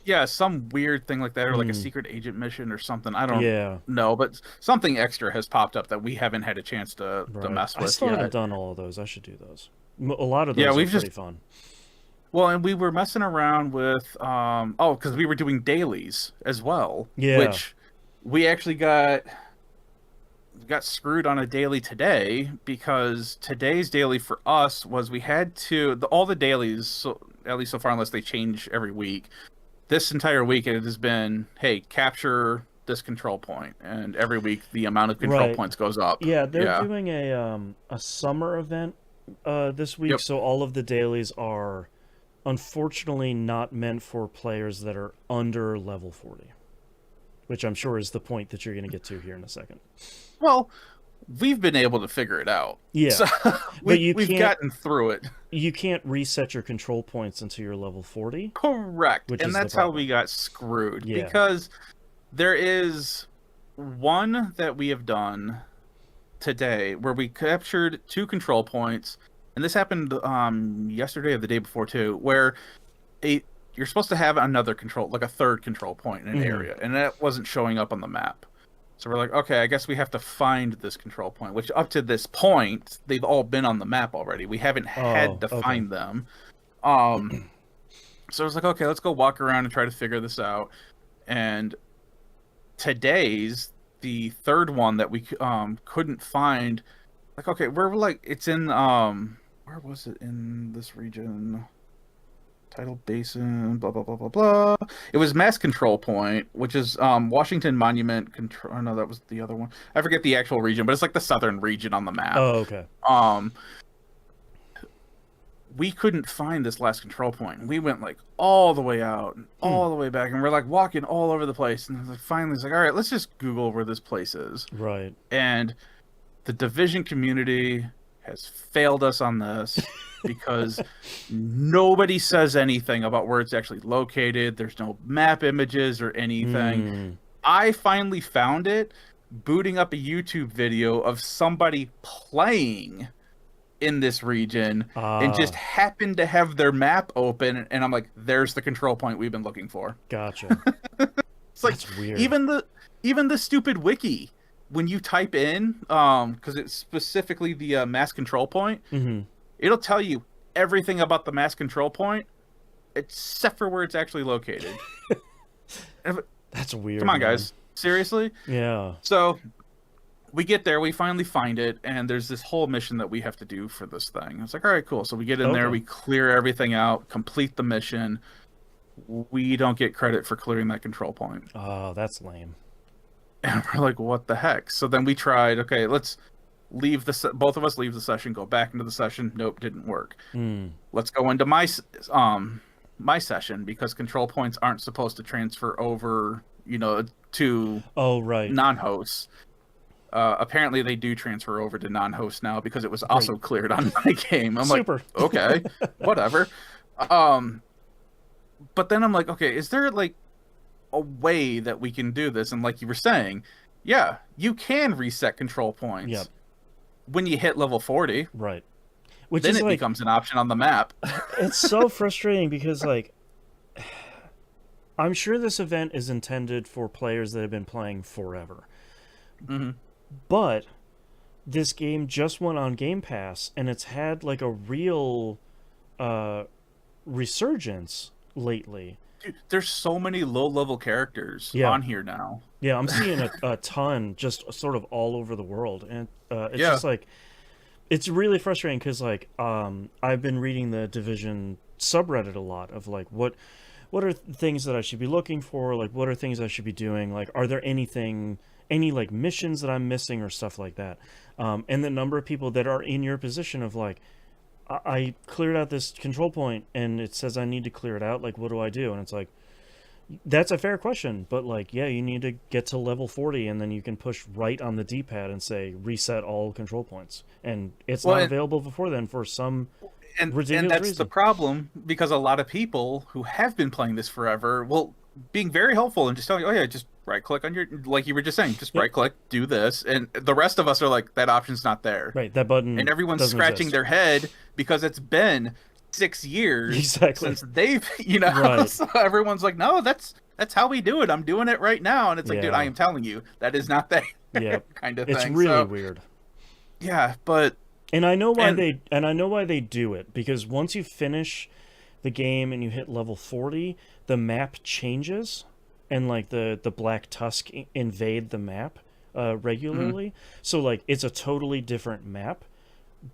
yeah, some weird thing like that, or like a secret agent mission or something. I don't Yeah. know, but something extra has popped up that we haven't had a chance to Right. mess I with still yet. haven't done all of those. I should do those. A lot of those Yeah, are we've pretty just- fun. Well, and we were messing around with because we were doing dailies as well. Yeah. Which we actually got screwed on a daily today, because today's daily for us was we had to all the dailies, so at least so far, unless they change every week. This entire week it has been, hey, capture this control point, and every week the amount of control Right. points goes up. Yeah, they're doing a summer event this week, Yep. so all of the dailies are unfortunately not meant for players that are under level 40, which I'm sure is the point that you're going to get to here in a second. Well, we've been able to figure it out. Yeah, So you we've can't- gotten through it. you can't reset your control points until you're level 40. Correct. Which is And the that's how problem. we got screwed. Yeah. Because there is one that we have done today where we captured 2 control points, and this happened yesterday or the day before too, where you're supposed to have another control, like a third control point in an Mhm. area, and that wasn't showing up on the map. So we're like, okay, I guess we have to find this control point, which up to this point, they've all been on the map already. We haven't had Oh, to okay. find them. So I was like, okay, let's go walk around and try to figure this out. And today's the third one that we couldn't find. Like, okay, we're like, it's in where was it in this region? Tidal Basin, blah blah blah blah blah. It was Mass Control Point, which is Washington Monument Control. Oh, no, that was the other one. I forget the actual region, but it's like the southern region on the map. Oh, okay. We couldn't find this last control point. We went like all the way out and all the way back, and we're like walking all over the place. And like, finally, it's like, all right, let's just Google where this place is. Right. And the Division community has failed us on this because nobody says anything about where it's actually located. There's no map images or anything. I finally found it booting up a YouTube video of somebody playing in this region and just happened to have their map open, and I'm like, there's the control point we've been looking for. Gotcha. It's like, that's weird. Even the stupid wiki, when you type in because it's specifically the mass control point, it'll tell you everything about the mass control point except for where it's actually located. That's weird. Come on, guys. Seriously? Yeah. So we get there, we finally find it, and there's this whole mission that we have to do for this thing. It's like, all right, cool. So we get in there, we clear everything out, complete the mission. We don't get credit for clearing that control point. Oh, that's lame. And we're like, what the heck? So then we tried, okay, let's leave both of us leave the session, go back into the session. Nope, didn't work. Let's go into my session, because control points aren't supposed to transfer over, to non-hosts. Apparently they do transfer over to non-hosts now, because it was also cleared on my game. I'm like, okay, whatever. But then I'm like, okay, is there like a way that we can do this? And like you were saying, yeah, you can reset control points when you hit level 40. Right. Then it becomes an option on the map. It's so frustrating because, like, I'm sure this event is intended for players that have been playing forever. But this game just went on Game Pass, and it's had like a real resurgence lately. Dude, there's so many low-level characters on here now. Yeah, I'm seeing a ton just sort of all over the world, and it's just like, it's really frustrating because like I've been reading the Division subreddit a lot of like what are things that I should be looking for, like what are things I should be doing, like are there any like missions that I'm missing or stuff like that, and the number of people that are in your position of like, I cleared out this control point and it says I need to clear it out, like what do I do? And it's like, that's a fair question, but like, yeah, you need to get to level 40 and then you can push right on the D-pad and say reset all control points, and it's not available before then for some ridiculous and that's reason. the problem, because a lot of people who have been playing this forever being very helpful and just telling you, oh yeah, just right click on your, like you were just saying, just right click, do this, and the rest of us are like, that option's not there. Right, that button. And everyone's scratching their head because it's been 6 years since they've, so everyone's like, no, that's how we do it. I'm doing it right now. And it's like, dude, I am telling you, that is not there. Kind of thing. It's really weird. Yeah, but and I know why they do it, because once you finish the game and you hit level 40, the map changes, and like the Black Tusk invade the map regularly. So like it's a totally different map,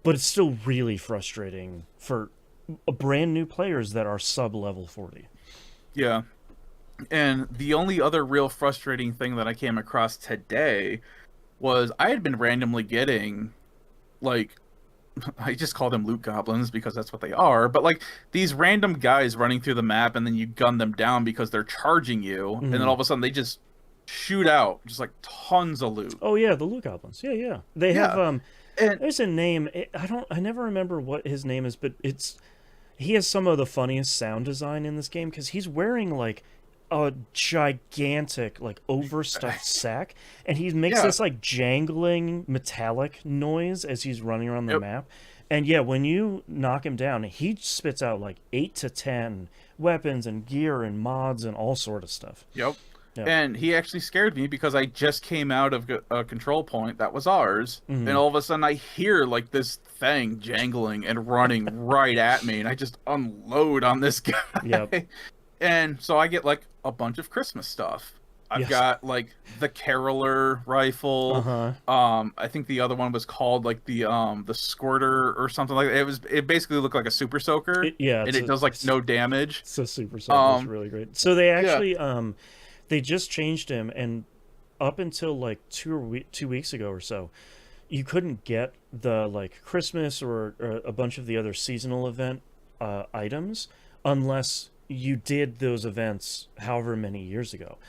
but it's still really frustrating for brand new players that are sub level 40. Yeah. And the only other real frustrating thing that I came across today was I had been randomly getting, like, I just call them loot goblins because that's what they are, but like these random guys running through the map, and then you gun them down because they're charging you, and then all of a sudden they just shoot out just like tons of loot. Oh yeah, the loot goblins. Yeah. They have there's a name. I never remember what his name is, but he has some of the funniest sound design in this game because he's wearing like a gigantic, like overstuffed sack, and he makes this like jangling metallic noise as he's running around the map. And yeah, when you knock him down, he spits out like 8 to 10 weapons and gear and mods and all sort of stuff. Yeah. And he actually scared me because I just came out of a control point that was ours, and Mhm. all of a sudden I hear like this thing jangling and running right at me, and I just unload on this Yep. guy. And so I get like a bunch of Christmas stuff. I've Yes. got like the Caroler rifle. Uh-huh. I think the other one was called like the squirter or something like that. It basically looked like a super soaker, Yeah, and it does like no damage. it's a super soaker. It's Um, really great. So they yeah, actually they just changed him, and up until like 2 weeks ago or so, you couldn't get the like Christmas or a bunch of the other seasonal event items unless you did those events however many years ago.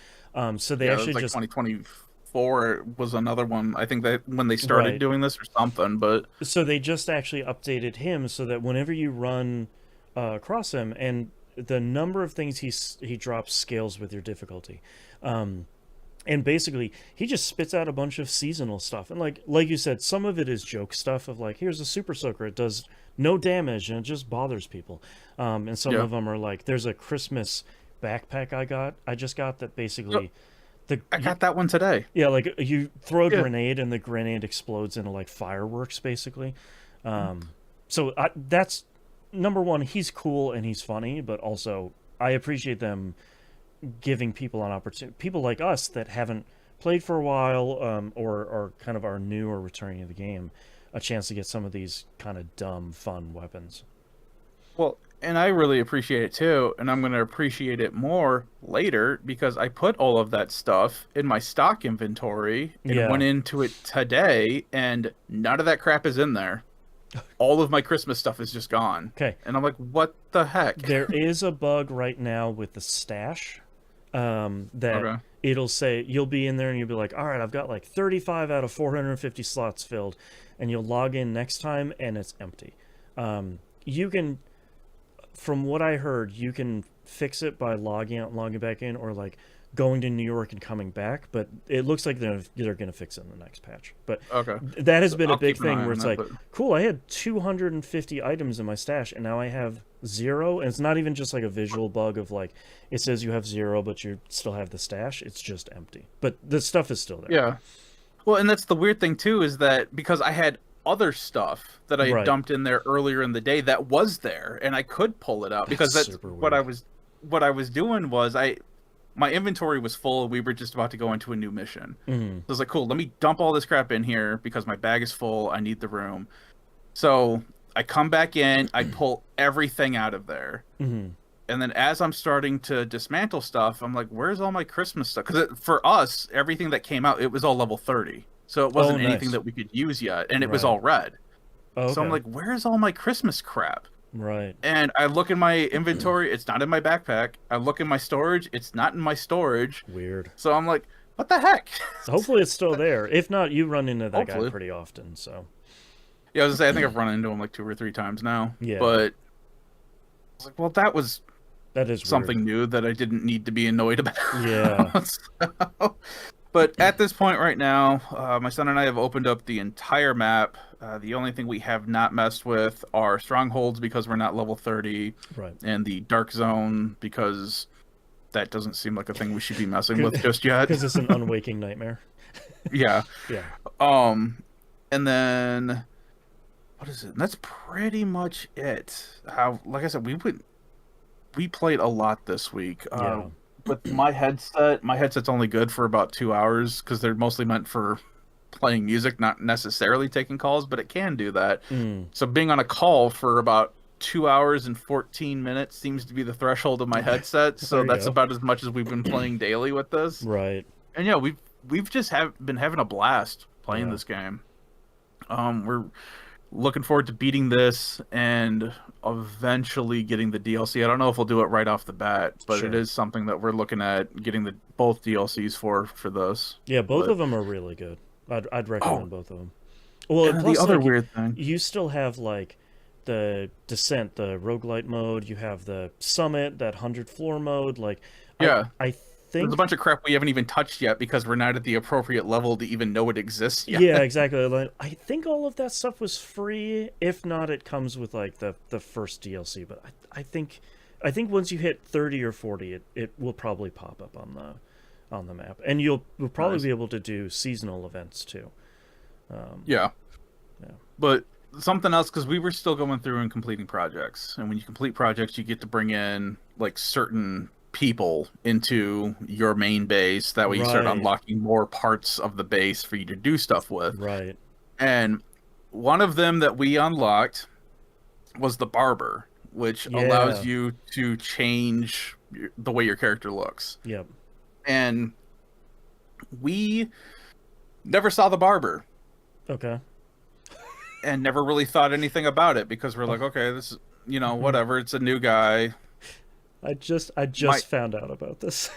So they yeah, it actually was like just 2024 was another one. I think that when they started right. doing this or something, but So they just actually updated him so that whenever you run across him, and the number of things he drops scales with your difficulty. And basically he just spits out a bunch of seasonal stuff, and like you said, some of it is joke stuff of like, here's a super soaker, it does no damage and it just bothers people, and some yeah. of them are like, there's a Christmas backpack I just got that So basically the I got that one today. yeah, like you throw a Yeah. grenade and the grenade explodes into like fireworks basically. So that's number one, he's cool and he's funny, but also I appreciate them giving people an opportunity, people like us that haven't played for a while, or kind of are new or returning to the game, a chance to get some of these kind of dumb, fun weapons. Well, and I really appreciate it too, and I'm going to appreciate it more later because I put all of that stuff in my stock inventory and Yeah. went into it today, and none of that crap is in there. All of my Christmas stuff is just gone. Okay. And I'm like, what the heck? There is a bug right now with the stash, that Okay. it'll say you'll be in there and you'll be like, all right, I've got like 35 out of 450 slots filled, and you'll log in next time and it's empty. You can, from what I heard, you can fix it by logging out and logging back in, or like going to New York and coming back. But it looks like they're going to fix it in the next patch. But Okay. that has been a I'll big keep an eye thing where on it's that, like, but cool, I had 250 items in my stash and now I have 0. And it's not even just like a visual bug of like, it says you have 0 but you still have the stash, it's just empty, but the stuff is still there. yeah. Well, and that's the weird thing too, is that because I had other stuff that I had Right. dumped in there earlier in the day that was there, and I could pull it out because that's super what weird. what I was doing was my inventory was full. We were just about to go into a new mission. Mhm. So I was like, cool, let me dump all this crap in here because my bag is full. I need the room. So I come back in, I pull everything out of there. Mhm. And then as I'm starting to dismantle stuff, I'm like, where's all my Christmas stuff? Because for us, everything that came out, it was all level 30. So it wasn't anything Nice. that we could use yet. And it was Right. all red. Oh, So I'm okay. like, where's all my Christmas crap? Right. And I look in my inventory, it's not in my backpack. I look in my storage, it's not in my storage. Weird. So I'm like, what the heck? Hopefully it's still there. If not, you run into that guy Hopefully. pretty often, so Yeah, I was gonna say, I think I've run into him like 2 or 3 times now. Yeah. But I was like, well, that was that is something new that I didn't need to be annoyed about. Yeah. So- but at this point right now, my son and I have opened up the entire map. The only thing we have not messed with are strongholds because we're not level 30, Right. and the dark zone because that doesn't seem like a thing we should be messing with just yet. Because it's an unwaking nightmare. Yeah. Yeah. And then what is it? And that's pretty much it. How, like I said, we played a lot this week. Yeah. With my headset's only good for about 2 hours because they're mostly meant for playing music, not necessarily taking calls, but it can do that. So being on a call for about 2 hours and 14 minutes seems to be the threshold of my headset. So There you that's go. about as much as we've been playing daily with this. Right. And yeah, we've just been having a blast playing Yeah. this game. We're looking forward to beating this and eventually getting the DLC. I don't know if we'll do it right off the bat, but Sure. it is something that we're looking at getting both DLCs for this. Yeah, both But- of them are really good. I'd recommend both of them. Well, And plus, the other like, weird thing. you still have like the Descent, the roguelite mode. You have the Summit, that 100 floor mode. Like, Yeah. I think. There's a bunch of crap we haven't even touched yet because we're not at the appropriate level to even know it exists yet. Yeah, exactly. Like, I think all of that stuff was free. If not, it comes with like the first DLC. But I think once you hit 30 or 40, it will probably pop up on on the map, and you'll probably Nice. be able to do seasonal events too. Yeah. Yeah. But something else, because we were still going through and completing projects, and when you complete projects, you get to bring in like certain people into your main base. That way, you start Right. unlocking more parts of the base for you to do stuff with. Right. And one of them that we unlocked was the barber, which allows Yeah. you to change the way your character looks. Yep. And we never saw the barber Okay. and never really thought anything about it because we're like, okay, this is, whatever. It's a new guy. I just My found out about this.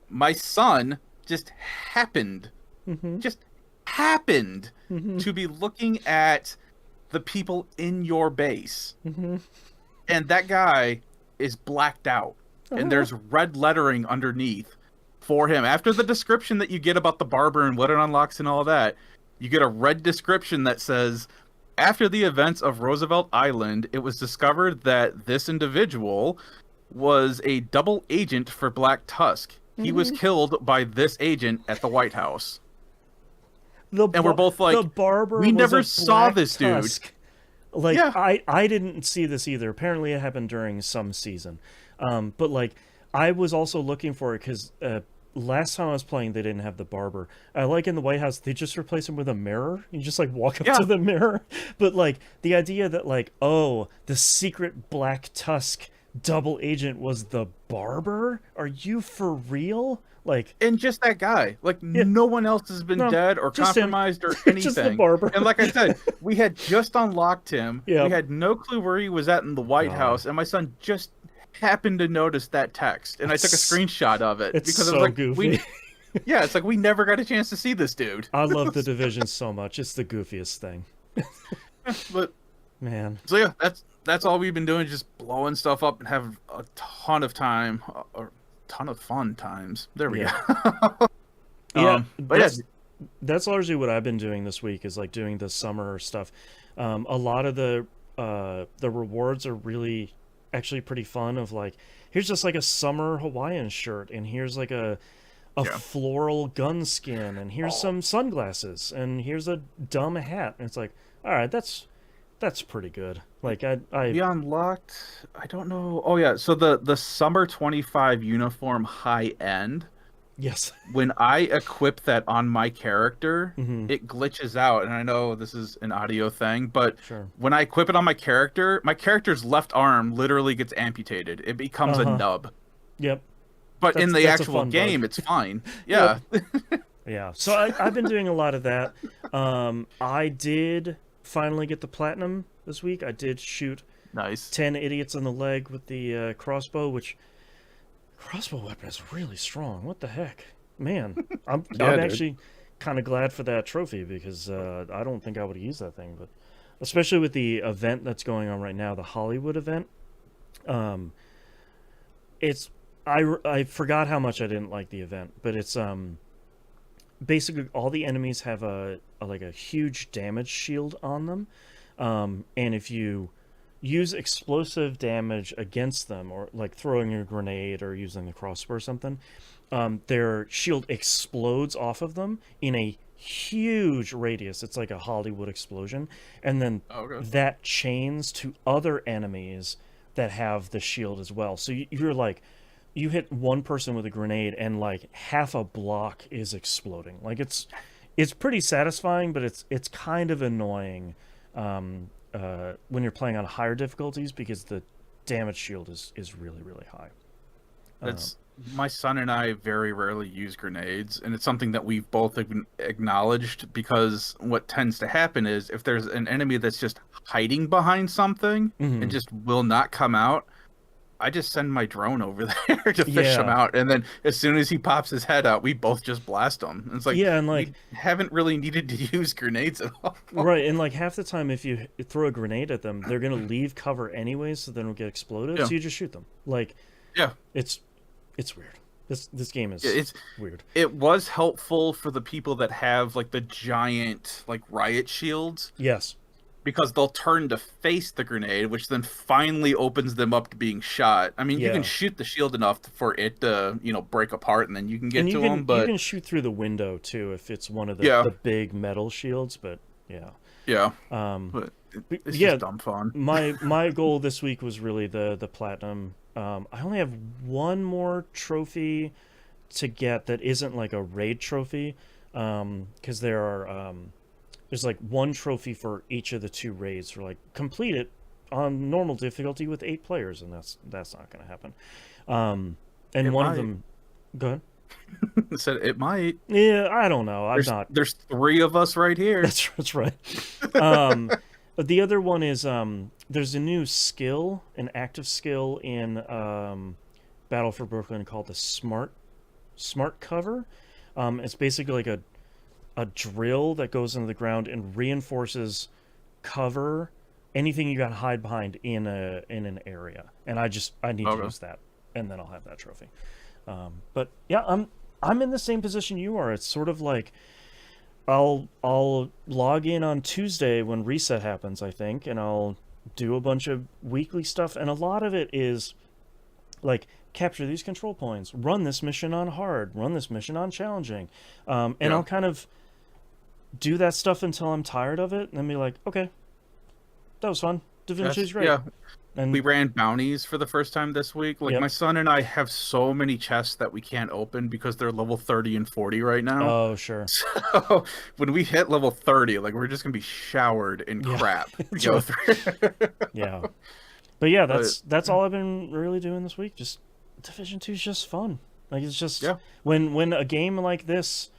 my son just happened, Mm-hmm. just happened Mm-hmm. to be looking at the people in your base, Mm-hmm. and that guy is blacked out, Uh-huh. and there's red lettering underneath for him. After the description that you get about the barber and what it unlocks and all that, you get a red description that says, after the events of Roosevelt Island, it was discovered that this individual was a double agent for Black Tusk. He was killed by this agent at the White House. And we're both like, the barber we was never a saw Black this dude. Tusk. Like, Yeah. I didn't see this either. Apparently it happened during some season. But like, I was also looking for it because last time I was playing, they didn't have the barber. I like in the White House, they just replace him with a mirror. You just like walk up Yeah. to the mirror. But like the idea that like, oh, the secret Black Tusk double agent was the barber? Are you for real? Like, And just that guy. Like, no one else has been No, dead or just him. compromised or anything. Just the barber. And like I said, we had just unlocked him. Yep. We had no clue where he was at in the White God. House, and my son just happened to notice that text, and I took a It's- screenshot of it it's because so I was like, goofy. yeah, it's like we never got a chance to see this dude. I love the Division so much. It's the goofiest thing. But Man. so yeah, that's all we've been doing, just blowing stuff up and having a ton of time, or ton of fun times. There we Yeah. go. Yeah, But yeah, that's largely what I've been doing this week is like doing the summer stuff. A lot of the rewards are really actually pretty fun. Of like, here's just like a summer Hawaiian shirt, and here's like a Yeah. floral gun skin, and here's some sunglasses, and here's a dumb hat. And it's like, all right, that's pretty good. Like we unlocked, I don't know. Oh yeah, so the summer 25 uniform high end, yes. when I equip that on my character, Mhm. it glitches out. And I know this is an audio thing, but Sure. when I equip it on my character's left arm literally gets amputated. It becomes a Uh-huh. nub. Yep. But in the That's a actual fun game, bug. it's fine. Yeah. Yeah, so I've been doing a lot of that. I did finally get the platinum this week. I did shoot Nice. 10 idiots in the leg with the crossbow, which crossbow weapon is really strong. What the heck? Man, I'm Yeah, dude. actually kind of glad for that trophy because I don't think I would have used that thing, but especially with the event that's going on right now, the Hollywood event. It's I forgot how much I didn't like the event, but it's basically all the enemies have a huge damage shield on them, and if you use explosive damage against them, or like throwing a grenade or using the crossbow or something, their shield explodes off of them in a huge radius. It's like a Hollywood explosion, and then Okay. that chains to other enemies that have the shield as well. So you're like, you hit one person with a grenade and like half a block is exploding. Like it's pretty satisfying, but it's kind of annoying when you're playing on higher difficulties because the damage shield is really, really high. That's my son and I very rarely use grenades, and it's something that we've both acknowledged, because what tends to happen is if there's an enemy that's just hiding behind something and just will not come out, I just send my drone over there to fish him Yeah. out, and then as soon as he pops his head out, we both just blast him. And it's like, Yeah, and like we haven't really needed to use grenades at all. right, and like half the time if you throw a grenade at them, they're gonna leave cover anyways, so they don't get exploded. Yeah. So you just shoot them. Like Yeah. it's weird. This game is It's weird. It was helpful for the people that have like the giant like riot shields, Yes. because they'll turn to face the grenade, which then finally opens them up to being shot. I mean, you can Yeah. shoot the shield enough for it to, break apart, and then you can get And to them. you But can shoot through the window too if it's one of yeah, the big metal shields, but yeah. yeah, Um but but it's yeah, just dumb fun. my goal this week was really the platinum. I only have one more trophy to get that isn't like a raid trophy, because there's like one trophy for each of the 2 raids for like complete it on normal difficulty with 8 players, and that's not going to happen. And It one of might. them, go ahead. Said it might. Yeah, I don't know. I'm There's not. there's 3 of us right here. That's right. But the other one is there's a new skill, an active skill in Battle for Brooklyn called the smart cover. It's basically like a drill that goes into the ground and reinforces cover anything you got to hide behind in an area. And I need to use that, and then I'll have that trophy. But yeah, I'm in the same position you are. It's sort of like I'll log in on Tuesday when reset happens, I think, and I'll do a bunch of weekly stuff, and a lot of it is like capture these control points, run this mission on hard, run this mission on challenging, and I'll kind of do that stuff until I'm tired of it, and then be like, okay, that was fun. DaVinci's great. Yeah. And we ran bounties for the first time this week. Like, my son and I have so many chests that we can't open because they're level 30 and 40 right now. Oh, sure. So when we hit level 30, like, we're just gonna be showered in crap to go through. Yeah. But yeah, that's all I've been really doing this week. Just Division 2 is just fun. Like, it's just when a game like this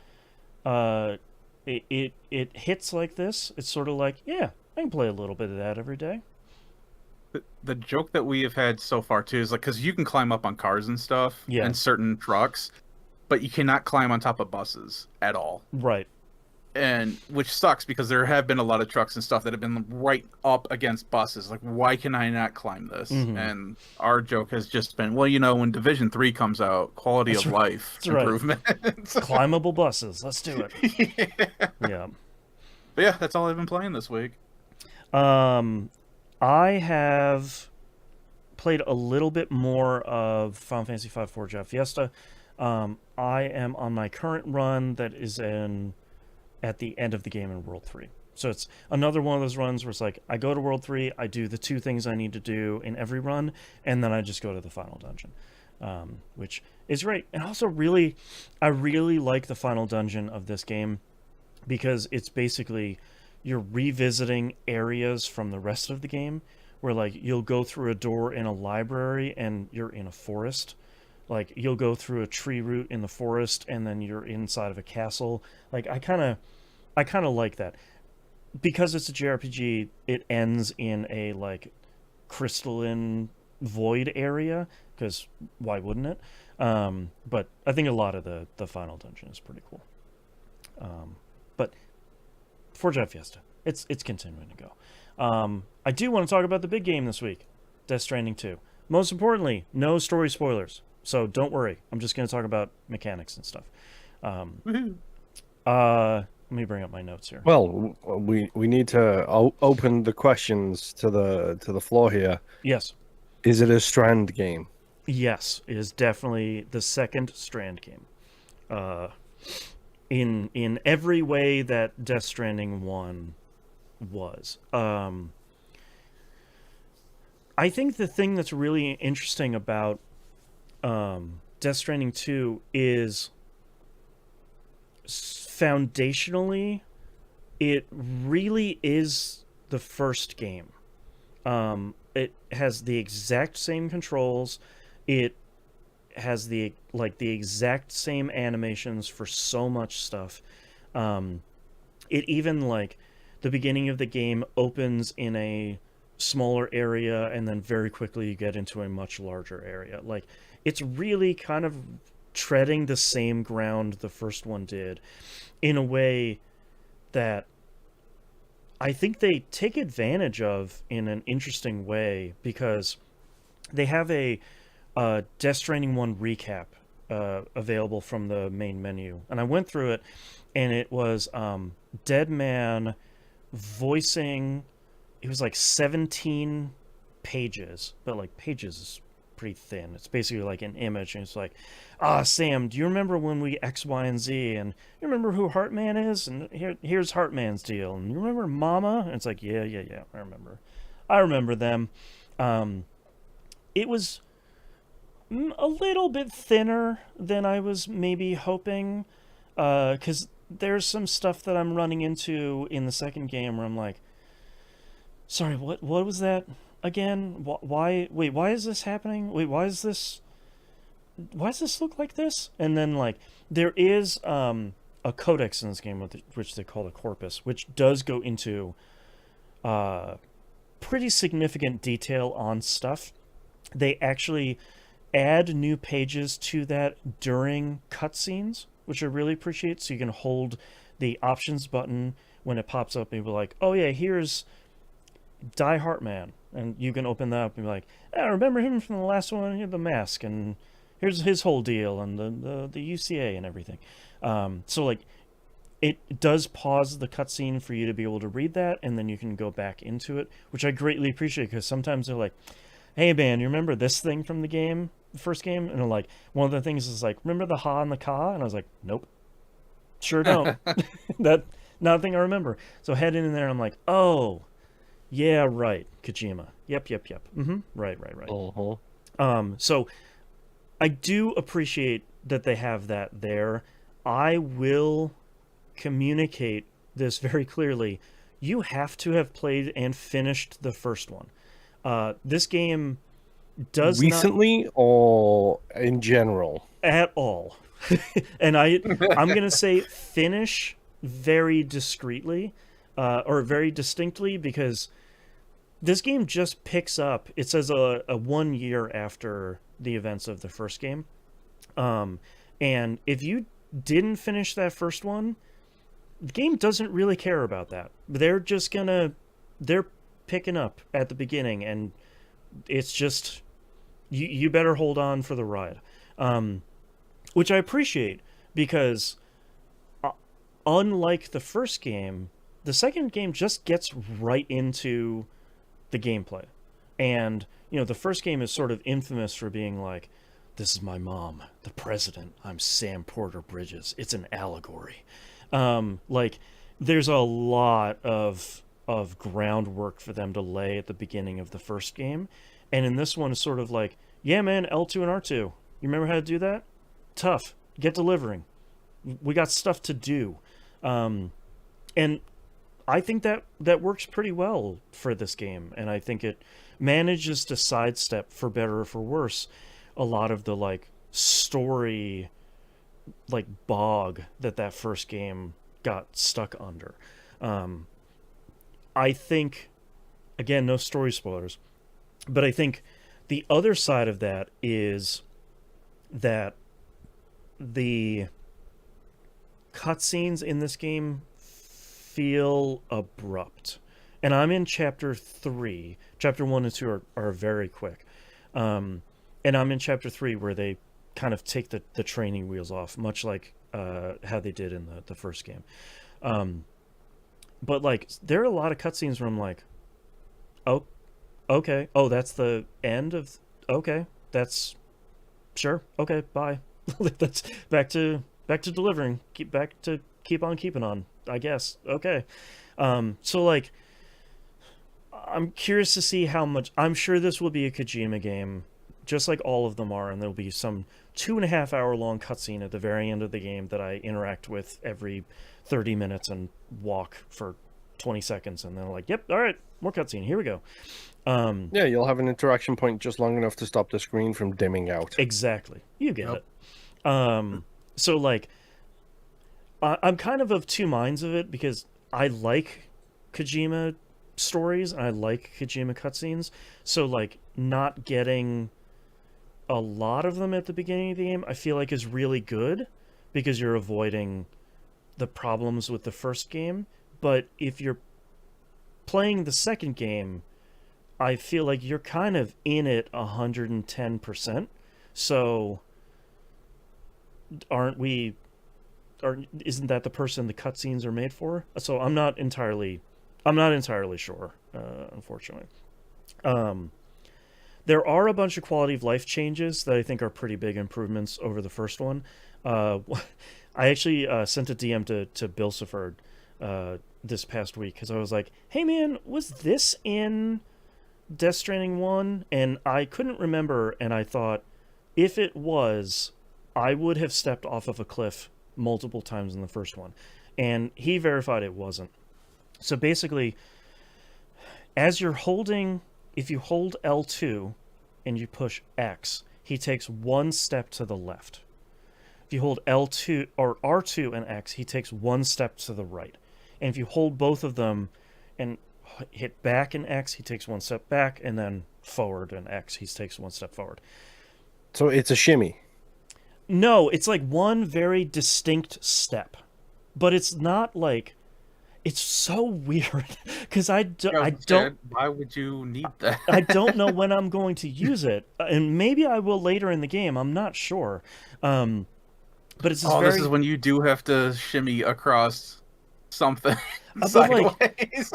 it hits like this, it's sort of like, yeah, I can play a little bit of that every day. The joke that we have had so far too is like, because you can climb up on cars and stuff and certain trucks, but you cannot climb on top of buses at all. Right. And which sucks because there have been a lot of trucks and stuff that have been right up against buses. Like, why can I not climb this? And our joke has just been, well, when Division 3 comes out, quality of life improvement. Climbable buses. Let's do it. Yeah. But yeah, that's all I've been playing this week. I have played a little bit more of Final Fantasy V Forge Out Fiesta. I am on my current run that is at the end of the game in World 3. So it's another one of those runs where it's like, I go to World 3, I do the 2 things I need to do in every run, and then I just go to the final dungeon, which is great. And also I really like the final dungeon of this game because it's basically you're revisiting areas from the rest of the game where, like, you'll go through a door in a library and you're in a forest. Like, you'll go through a tree root in the forest and then you're inside of a castle. Like, I kind of like that. Because it's a JRPG, it ends in a, like, crystalline void area, because why wouldn't it? But I think a lot of the final dungeon is pretty cool. But Forge Out Fiesta, it's continuing to go. I do want to talk about the big game this week, Death Stranding 2. Most importantly, no story spoilers, so don't worry. I'm just going to talk about mechanics and stuff. Let me bring up my notes here. Well, we need to open the questions to the floor here. Yes. Is it a Strand game? Yes, it is definitely the second Strand game. In every way that Death Stranding 1 was. I think the thing that's really interesting about Death Stranding 2 is foundationally, it really is the first game. It has the exact same controls. It has the exact same animations for so much stuff. It even, like, the beginning of the game opens in a smaller area and then very quickly you get into a much larger area. Like, it's really kind of treading the same ground the first one did in a way that I think they take advantage of in an interesting way, because they have a Death Stranding 1 recap available from the main menu. And I went through it, and it was Dead Man voicing it was like 17 pages, but like pages is pretty thin. It's basically like an image, and it's like, Sam, do you remember when we X, Y, and Z, and you remember who Heartman is, and here's Heartman's deal, and you remember Mama? And it's like, yeah, I remember them. It was a little bit thinner than I was maybe hoping, because there's some stuff that I'm running into in the second game where I'm like, sorry, what was that again? Why? Wait, why is this happening? Wait, why does this look like this? And then like there is a codex in this game which they call the corpus, which does go into pretty significant detail on stuff. They actually add new pages to that during cutscenes, which I really appreciate. So you can hold the options button when it pops up and be like, oh yeah, here's Die Heartman, and you can open that up and be like, I remember him from the last one. He had the mask, and here's his whole deal, and the UCA and everything. So like, it does pause the cutscene for you to be able to read that, and then you can go back into it, which I greatly appreciate, because sometimes they're like, hey man, you remember this thing from the game, the first game? And they're like, one of the things is like, remember the ha and the ka? And I was like, nope, sure don't. That not a thing I remember. So head in there, and I'm like, oh yeah, right, Kojima. Yep. Right. So I do appreciate that they have that there. I will communicate this very clearly. You have to have played and finished the first one. This game does recently not, or in general at all. And I'm gonna say finish very discreetly, or very distinctly, because this game just picks up. It says a 1 year after the events of the first game, and if you didn't finish that first one, the game doesn't really care about that. They're picking up at the beginning, and it's just you better hold on for the ride, which I appreciate, because unlike the first game, the second game just gets right into the gameplay. And the first game is sort of infamous for being like, this is my mom, the president, I'm Sam Porter Bridges, it's an allegory. Like, there's a lot of groundwork for them to lay at the beginning of the first game, and in this one it's sort of like, yeah man, L2 and R2, you remember how to do that? Tough, get delivering, we got stuff to do. And I think that works pretty well for this game, and I think it manages to sidestep, for better or for worse, a lot of the like story like bog that first game got stuck under. I think, again, no story spoilers, but I think the other side of that is that the cutscenes in this game feel abrupt. And I'm in chapter 3. Chapter 1 and 2 are very quick. And I'm in chapter 3 where they kind of take the training wheels off, much like how they did in the first game. But like, there are a lot of cutscenes where I'm like, oh, okay. Oh, that's the end of, okay. That's, sure. Okay, bye. That's back to delivering. Keep on keeping on, I guess. Okay. So like, I'm curious to see how much. I'm sure this will be a Kojima game, just like all of them are, and there'll be some 2.5 hour long cutscene at the very end of the game that I interact with every 30 minutes and walk for 20 seconds, and then like, yep, all right, more cutscene, here we go. Yeah, you'll have an interaction point just long enough to stop the screen from dimming out. Exactly, you get it. So like, I'm kind of two minds of it, because I like Kojima stories and I like Kojima cutscenes, so like, not getting a lot of them at the beginning of the game I feel like is really good, because you're avoiding the problems with the first game. But if you're playing the second game, I feel like you're kind of in it 110%. So isn't that the person the cutscenes are made for? So I'm not entirely sure. unfortunately. There are a bunch of quality of life changes that I think are pretty big improvements over the first one. I actually sent a DM to Bill Siford this past week because I was like, hey man, was this in Death Stranding 1? And I couldn't remember, and I thought, if it was, I would have stepped off of a cliff multiple times in the first one. And he verified it wasn't. So basically, as you're holding, if you hold L2 and you push X, he takes one step to the left. If you hold L2 or R2 and X, he takes one step to the right. And if you hold both of them and hit back and X, he takes one step back, and then forward and X, he takes one step forward. So it's a shimmy. No, it's like one very distinct step. But it's not like, it's so weird because I don't. Why would you need that? I don't know when I'm going to use it, and maybe I will later in the game. I'm not sure. But it's this this is when you do have to shimmy across something sideways.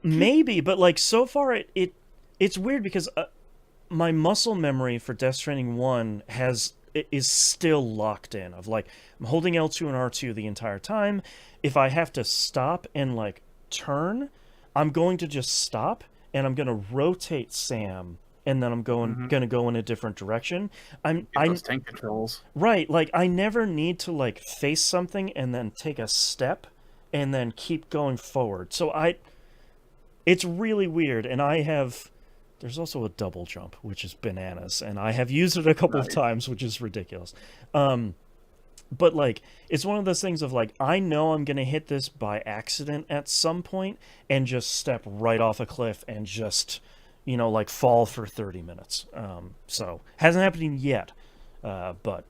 Maybe, but like so far, it's weird because my muscle memory for Death Stranding 1 is still locked in. Of like, I'm holding L2 and R2 the entire time. If I have to stop and like turn, I'm going to just stop and I'm going to rotate Sam, and then I'm going to go in a different direction. I'm tank controls. Right, like I never need to like face something and then take a step and then keep going forward. So it's really weird, and there's also a double jump, which is bananas, and I have used it a couple of times, which is ridiculous. But like, it's one of those things of like, I know I'm going to hit this by accident at some point and just step right off a cliff and just, like fall for 30 minutes. So hasn't happened yet. But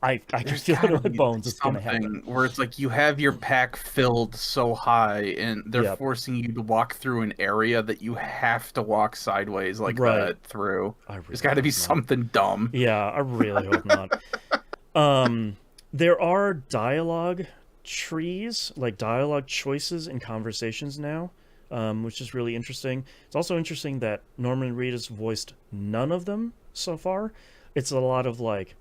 I can feel it in my bones. It's going to happen. Where it's like you have your pack filled so high, and they're forcing you to walk through an area that you have to walk sideways like that through. There's got to be something dumb. Yeah, I really hope not. There are dialogue trees, like dialogue choices in conversations now, which is really interesting. It's also interesting that Norman Reedus voiced none of them so far. It's a lot of like,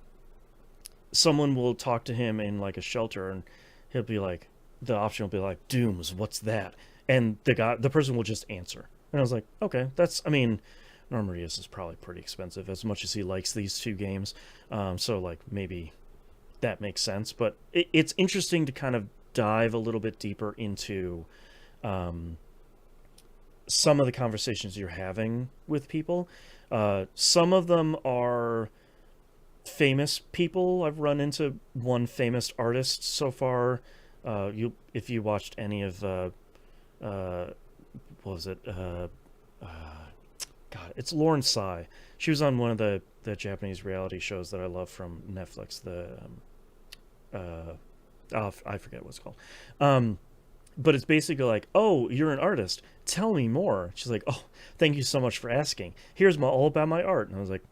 someone will talk to him in like a shelter, and he'll be like, the option will be like, Dooms, what's that? And the person will just answer. And I was like, okay, Norman Reedus is probably pretty expensive, as much as he likes these two games. So like maybe that makes sense, but it's interesting to kind of dive a little bit deeper into some of the conversations you're having with people. Some of them are famous people. I've run into one famous artist so far. If you watched any of what was it? God, it's Lauren Tsai. She was on one of the Japanese reality shows that I love from Netflix. I forget what it's called. But it's basically like, oh, you're an artist. Tell me more. She's like, oh, thank you so much for asking. Here's all about my art. And I was like,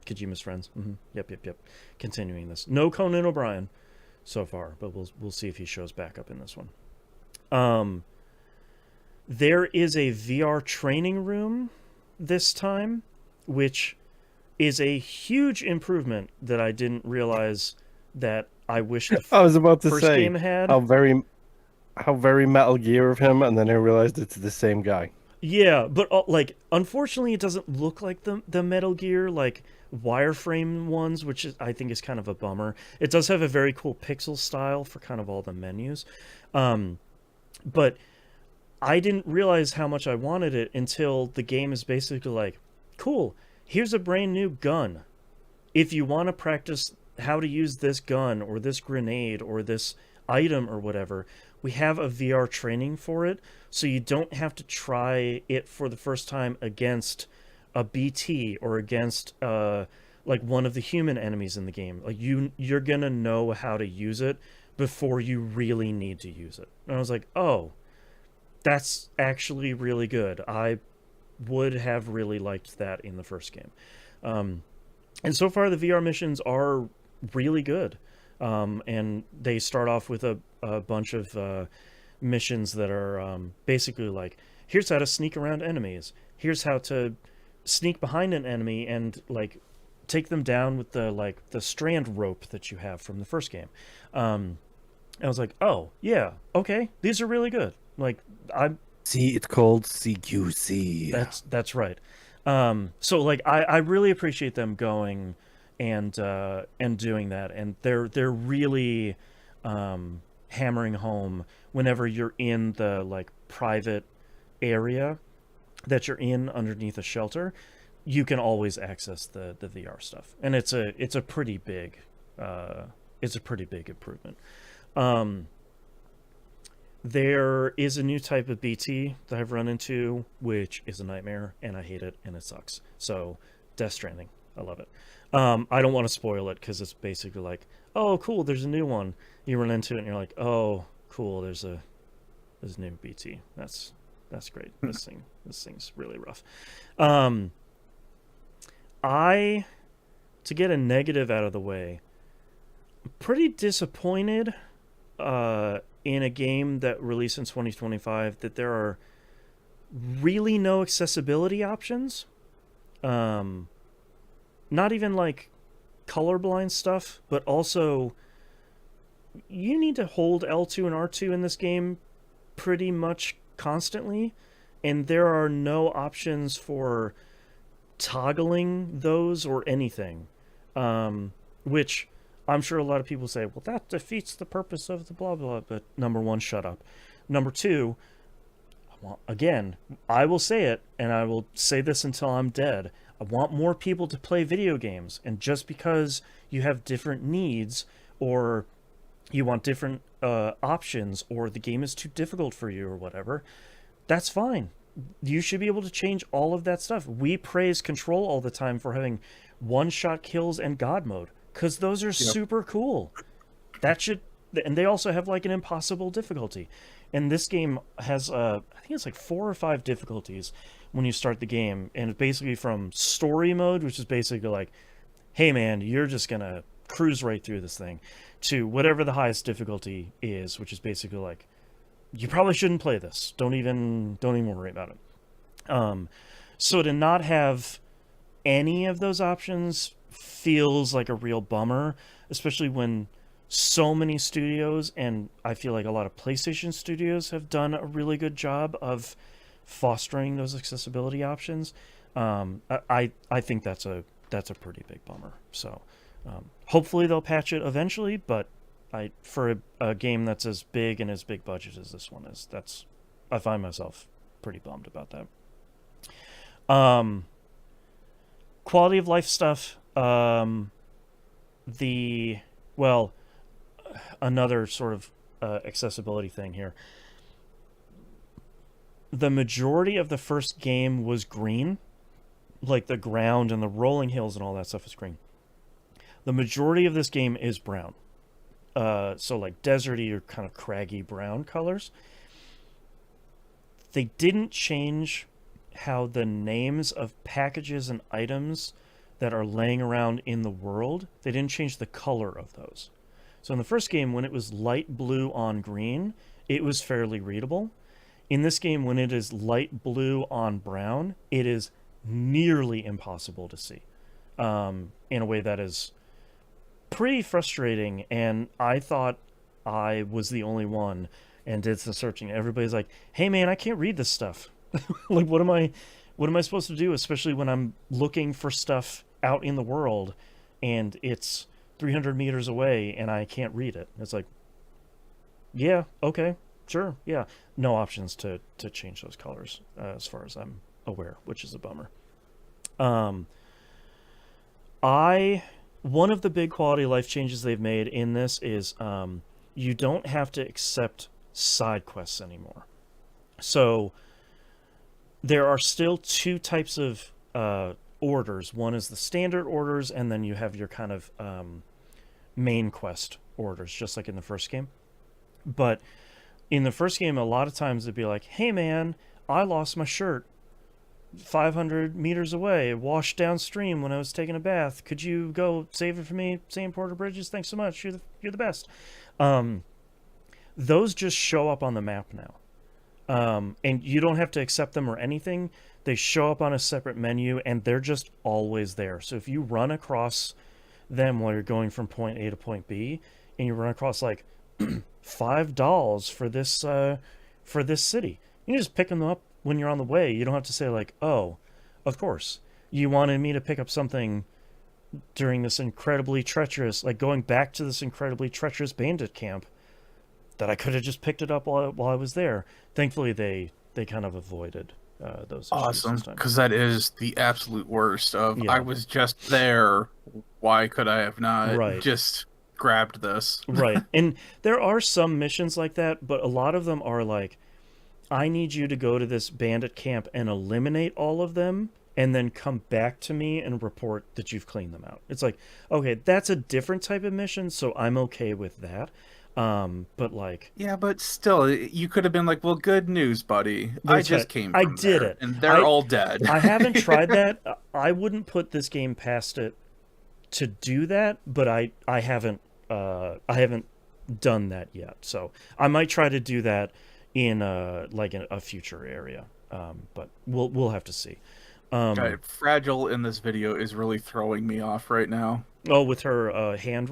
Kojima's friends. Yep. Continuing this. No Conan O'Brien so far, but we'll see if he shows back up in this one. There is a VR training room this time, which is a huge improvement that I didn't realize that I wish the I was about to first say game had. how very Metal Gear of him, and then I realized it's the same guy. Yeah, but like, unfortunately, it doesn't look like the Metal Gear like wireframe ones, which I think is kind of a bummer. It does have a very cool pixel style for kind of all the menus, but I didn't realize how much I wanted it until the game is basically like, cool, here's a brand new gun. If you want to practice how to use this gun or this grenade or this item or whatever, we have a VR training for it, so you don't have to try it for the first time against a BT or against like one of the human enemies in the game. Like you're gonna know how to use it before you really need to use it. And I was like, oh, that's actually really good. I would have really liked that in the first game. And so far the VR missions are really good. And they start off with a bunch of missions that are basically like, here's how to sneak around enemies. Here's how to sneak behind an enemy and like take them down with the strand rope that you have from the first game. I was like, oh yeah, okay, these are really good. Like I'm See, it's called CQC. that's right. So like I really appreciate them going and doing that, and they're really hammering home whenever you're in the like private area that you're in underneath a shelter, you can always access the VR stuff, and it's a pretty big improvement. Um, there is a new type of BT that I've run into, which is a nightmare, and I hate it, and it sucks. So, Death Stranding, I love it. I don't want to spoil it because it's basically like, oh, cool, there's a new one. You run into it, and you're like, oh, cool, there's a new BT. That's great. This thing's really rough. I to get a negative out of the way, I'm pretty disappointed in a game that released in 2025 that there are really no accessibility options. Not even like colorblind stuff, but also you need to hold L2 and R2 in this game pretty much constantly, and there are no options for toggling those or anything, which I'm sure a lot of people say, well, that defeats the purpose of the blah blah. But number one, shut up. Number two, again, I will say it, and I will say this until I'm dead. I want more people to play video games, and just because you have different needs or you want different options, or the game is too difficult for you or whatever, that's fine. You should be able to change all of that stuff. We praise Control all the time for having one-shot kills and God mode, because those are super cool. That should, and they also have like an impossible difficulty. And this game has, I think it's like 4 or 5 difficulties when you start the game, and it's basically from story mode, which is basically like, hey man, you're just gonna cruise right through this thing, to whatever the highest difficulty is, which is basically like, you probably shouldn't play this. Don't even worry about it. So to not have any of those options feels like a real bummer, especially when so many studios, and I feel like a lot of PlayStation studios, have done a really good job of fostering those accessibility options. I think that's a pretty big bummer. So hopefully they'll patch it eventually, but for a game that's as big and as big budget as this one is, I find myself pretty bummed about that. Quality of life stuff. Another sort of accessibility thing here. The majority of the first game was green, like the ground and the rolling hills and all that stuff is green. The majority of this game is brown. So like deserty or kind of craggy brown colors. They didn't change how the names of packages and items that are laying around in the world, they didn't change the color of those. So in the first game, when it was light blue on green, it was fairly readable. In this game, when it is light blue on brown, it is nearly impossible to see, in a way that is pretty frustrating. And I thought I was the only one and did some searching. Everybody's like, hey man, I can't read this stuff. Like, what am I supposed to do, especially when I'm looking for stuff out in the world and it's 300 meters away and I can't read it? It's like, yeah, okay, sure, yeah. No options to change those colors, as far as I'm aware, which is a bummer. One of the big quality of life changes they've made in this is you don't have to accept side quests anymore. So there are still 2 types of orders. One is the standard orders, and then you have your kind of main quest orders, just like in the first game. But in the first game, a lot of times it'd be like, hey man, I lost my shirt 500 meters away, washed downstream when I was taking a bath. Could you go save it for me, St. Porter Bridges? Thanks so much. You're the best. those just show up on the map now. And you don't have to accept them or anything. They show up on a separate menu, and they're just always there. So if you run across them while you're going from point A to point B, and you run across like $5 for this city, you can just pick them up when you're on the way. You don't have to say like, oh, of course, you wanted me to pick up something during this incredibly treacherous, like going back to this incredibly treacherous bandit camp, that I could have just picked it up while I was there. Thankfully, they kind of avoided those issues. Awesome, this time. because that is the absolute worst of, Yeah. I was just there, why could I have not Right. just grabbed this? Right. And there are some missions like that, but a lot of them are like, I need you to go to this bandit camp and eliminate all of them, and then come back to me and report that you've cleaned them out. It's like, okay, that's a different type of mission, so I'm okay with that. But like, Yeah, but still, you could have been like, well, good news, buddy. I That's just right. came I from did there, it. and they're all dead. I haven't tried that. I wouldn't put this game past it to do that, but I haven't done that yet. So I might try to do that in a future area. But we'll have to see. Fragile in this video is really throwing me off right now. Oh, with her hand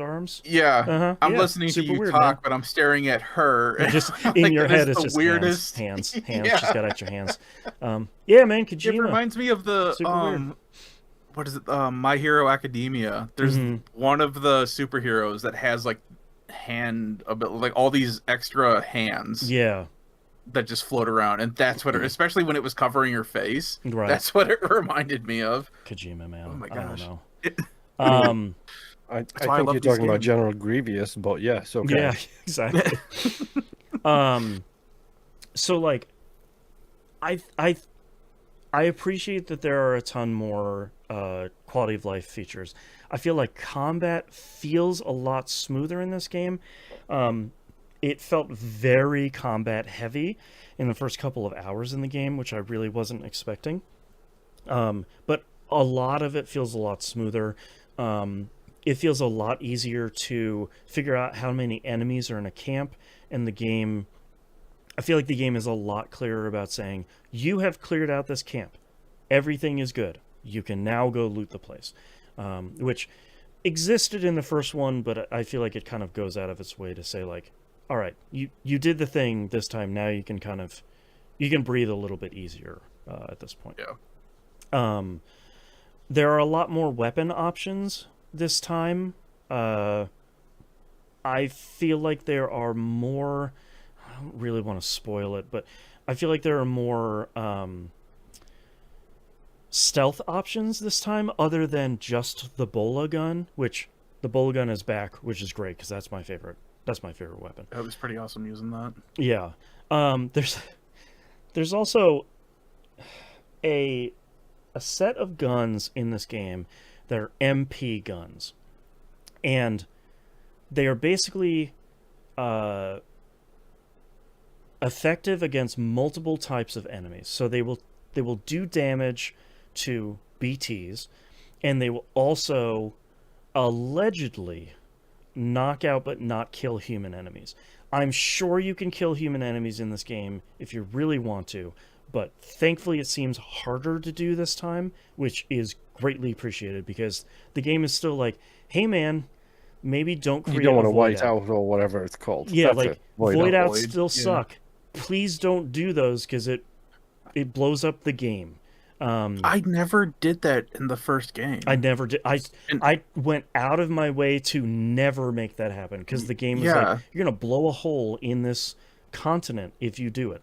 arms. Yeah, Uh-huh. I'm Yeah, listening to super you weird, talk, man. but I'm staring at her. And just Like, in your that is head, it's the just weirdest. hands. Yeah. She's got extra hands. Yeah, man, It Kojima. reminds me of the Super weird. what is it? My Hero Academia. There's one of the superheroes that has like like all these extra hands. Yeah. That just float around, and that's what, especially when it was covering her face. Right. That's what it reminded me of. Kojima, man. Oh my I don't gosh. know. I why I think love you're these talking about games. General Grievous, but yes, okay. Yeah, exactly. So like, I appreciate that there are a ton more quality of life features. I feel like combat feels a lot smoother in this game. It felt very combat heavy in the first couple of hours in the game, which I really wasn't expecting. But a lot of it feels a lot smoother. It feels a lot easier to figure out how many enemies are in a camp, and the game, I feel like the game is a lot clearer about saying, you have cleared out this camp. Everything is good. You can now go loot the place. Which existed in the first one, but I feel like it kind of goes out of its way to say like, all right, you did the thing this time. Now you can breathe a little bit easier at this point. Yeah. There are a lot more weapon options this time. I feel like there are more. I don't really want to spoil it, but I feel like there are more stealth options this time, other than just the bola gun. Which the bola gun is back, which is great because that's my favorite. That's my favorite weapon. That was pretty awesome using that. Yeah. There's also a set of guns in this game that are MP guns. And they are basically effective against multiple types of enemies. So they will do damage to BTs, and they will also allegedly knock out but not kill human enemies. I'm sure you can kill human enemies in this game if you really want to, but thankfully it seems harder to do this time, which is greatly appreciated because the game is still like, hey man, maybe don't create You don't want to a white void out or whatever it's called. Yeah, That's like it. void out. outs still suck. Please don't do those because it blows up the game. I never did that in the first game. I never did. I went out of my way to never make that happen because the game was like, you're gonna blow a hole in this continent if you do it.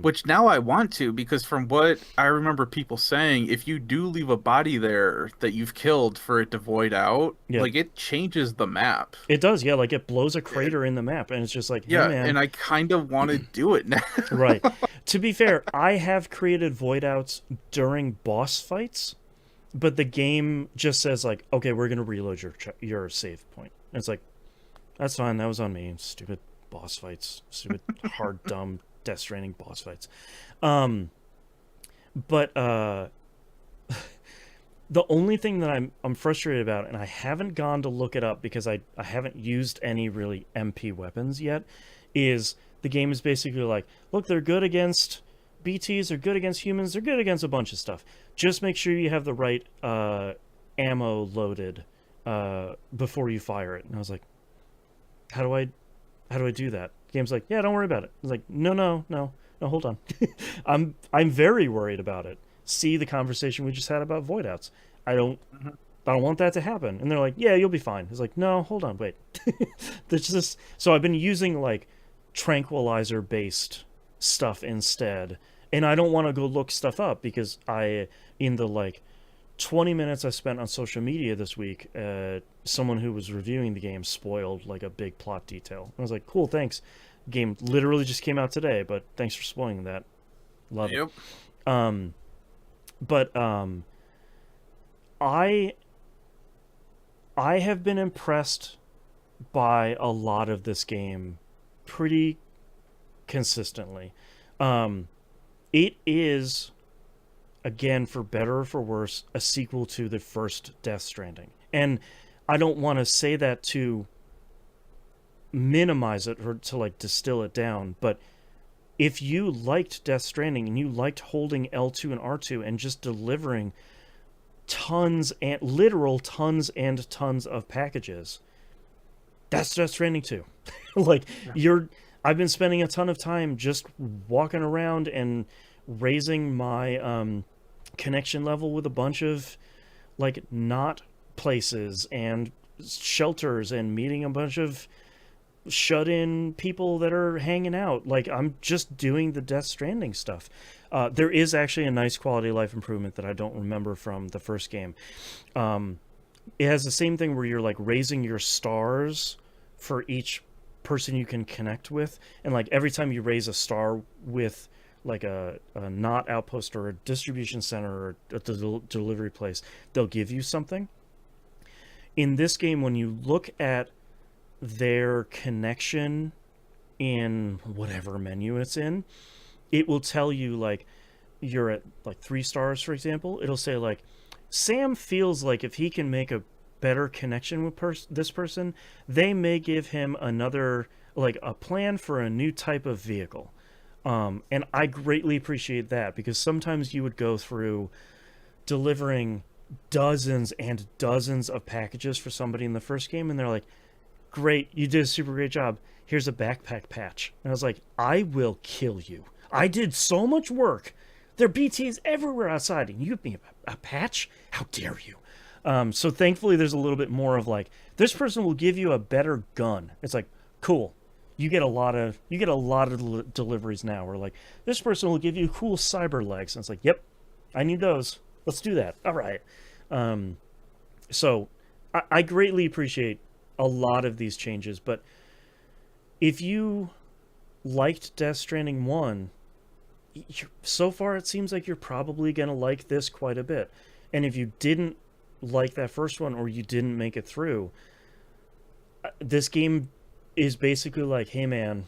Which now I want to, because from what I remember people saying, if you do leave a body there that you've killed for it to void out, like it changes the map. It does, yeah. Like it blows a crater in the map, and it's just like, hey, man. And I kind of want to do it now. Right. To be fair, I have created void outs during boss fights, but the game just says like, okay, we're gonna reload your save point. And it's like, that's fine. That was on me. Stupid boss fights. Stupid hard, dumb Death Stranding boss fights. But The only thing that I'm frustrated about, and I haven't gone to look it up because I haven't used any really MP weapons yet, is the game is basically like, look, they're good against BTs, they're good against humans, they're good against a bunch of stuff. Just make sure you have the right ammo loaded before you fire it. And I was like, how do I do that? The game's like, yeah, don't worry about it. I was like, no, hold on. I'm very worried about it. See the conversation we just had about void outs. I don't want that to happen. And they're like, yeah, you'll be fine. It's like, no, hold on, wait. There's just so I've been using like tranquilizer based stuff instead. And I don't want to go look stuff up because in the like 20 minutes I spent on social media this week, someone who was reviewing the game spoiled like a big plot detail. I was like, cool, thanks. Game literally just came out today, but thanks for spoiling that. Love it. But I have been impressed by a lot of this game pretty consistently. It is, again, for better or for worse, a sequel to the first Death Stranding. And I don't want to say that to minimize it or to like distill it down, but if you liked Death Stranding and you liked holding L2 and R2 and just delivering literal tons and tons of packages, that's Death Stranding 2. Like, I've been spending a ton of time just walking around and raising my connection level with a bunch of like not places and shelters and meeting a bunch of shut-in people that are hanging out. Like, I'm just doing the Death Stranding stuff. There is actually a nice quality of life improvement that I don't remember from the first game. It has the same thing where you're like raising your stars for each person you can connect with, and like every time you raise a star with like a not outpost or a distribution center or a delivery place, they'll give you something. In this game, when you look at their connection in whatever menu it's in, it will tell you like you're at like 3 stars, for example. It'll say like, Sam feels like if he can make a better connection with this person, they may give him another, like a plan for a new type of vehicle. And I greatly appreciate that, because sometimes you would go through delivering dozens and dozens of packages for somebody in the first game, and they're like, great, you did a super great job. Here's a backpack patch. And I was like, I will kill you. I did so much work. There are BTs everywhere outside, and you give me a patch? How dare you? So thankfully, there's a little bit more of like, this person will give you a better gun. It's like, cool. You get a lot of deliveries now. Where like, this person will give you cool cyber legs. And it's like, yep, I need those. Let's do that. All right. So I greatly appreciate a lot of these changes, but if you liked Death Stranding 1, so far it seems like you're probably going to like this quite a bit. And if you didn't like that first one, or you didn't make it through, this game is basically like, hey man,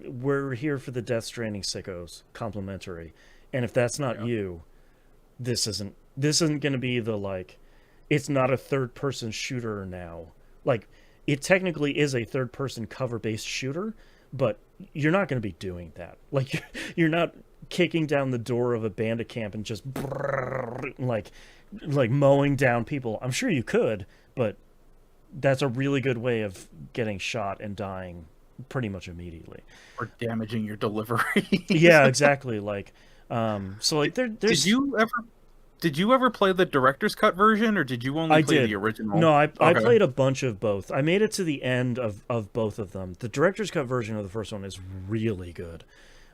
we're here for the Death Stranding sickos, complimentary. And if that's not you, this isn't going to be the like, it's not a third person shooter now. Like, it technically is a third-person cover-based shooter, but you're not going to be doing that. Like, you're not kicking down the door of a bandit camp and just like mowing down people. I'm sure you could, but that's a really good way of getting shot and dying pretty much immediately. Or damaging your delivery. Yeah, exactly. Like, so like there's. Did you ever play the director's cut version, or did you only play the original? No, I played a bunch of both. I made it to the end of both of them. The director's cut version of the first one is really good.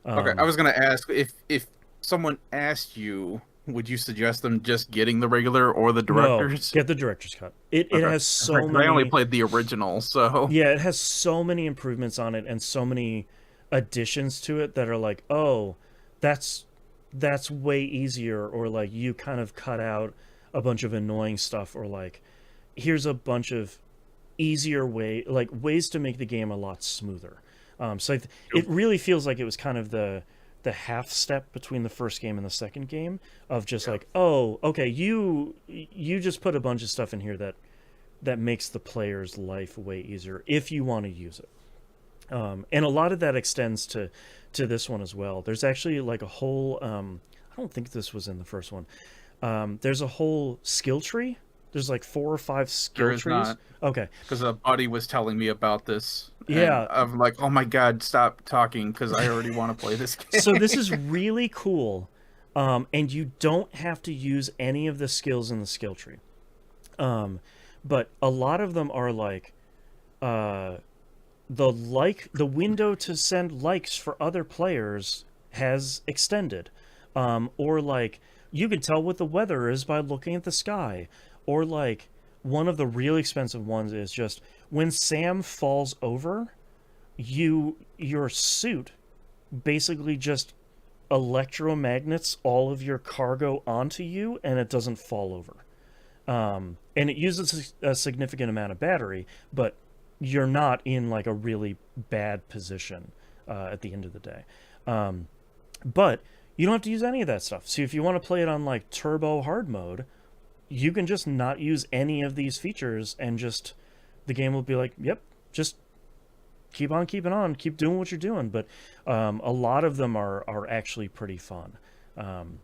Okay, I was going to ask, if someone asked you, would you suggest them just getting the regular or the director's? No, get the director's cut. It has so many... I only played the original, so... Yeah, it has so many improvements on it and so many additions to it that are like, oh, that's way easier, or like you kind of cut out a bunch of annoying stuff, or like here's a bunch of easier ways to make the game a lot smoother. So it really feels like it was kind of the the half step between the first game and the second game of just like, oh, okay, you just put a bunch of stuff in here that makes the player's life way easier if you want to use it. And a lot of that extends to this one as well. There's actually like a whole I don't think this was in the first one. There's a whole skill tree. There's like 4 or 5 skill trees. Not. Okay. Because a buddy was telling me about this. Yeah. I'm like, oh my god, stop talking, because I already want to play this game. So this is really cool. And you don't have to use any of the skills in the skill tree. But a lot of them are like the window to send likes for other players has extended. Or like you can tell what the weather is by looking at the sky. Or like one of the really expensive ones is just when Sam falls over, your suit basically just electromagnets all of your cargo onto you and it doesn't fall over. And it uses a significant amount of battery, but you're not in like a really bad position at the end of the day. But you don't have to use any of that stuff. So if you want to play it on like turbo hard mode, you can just not use any of these features and just the game will be like, yep, just keep on keeping on, keep doing what you're doing. But a lot of them are actually pretty fun. And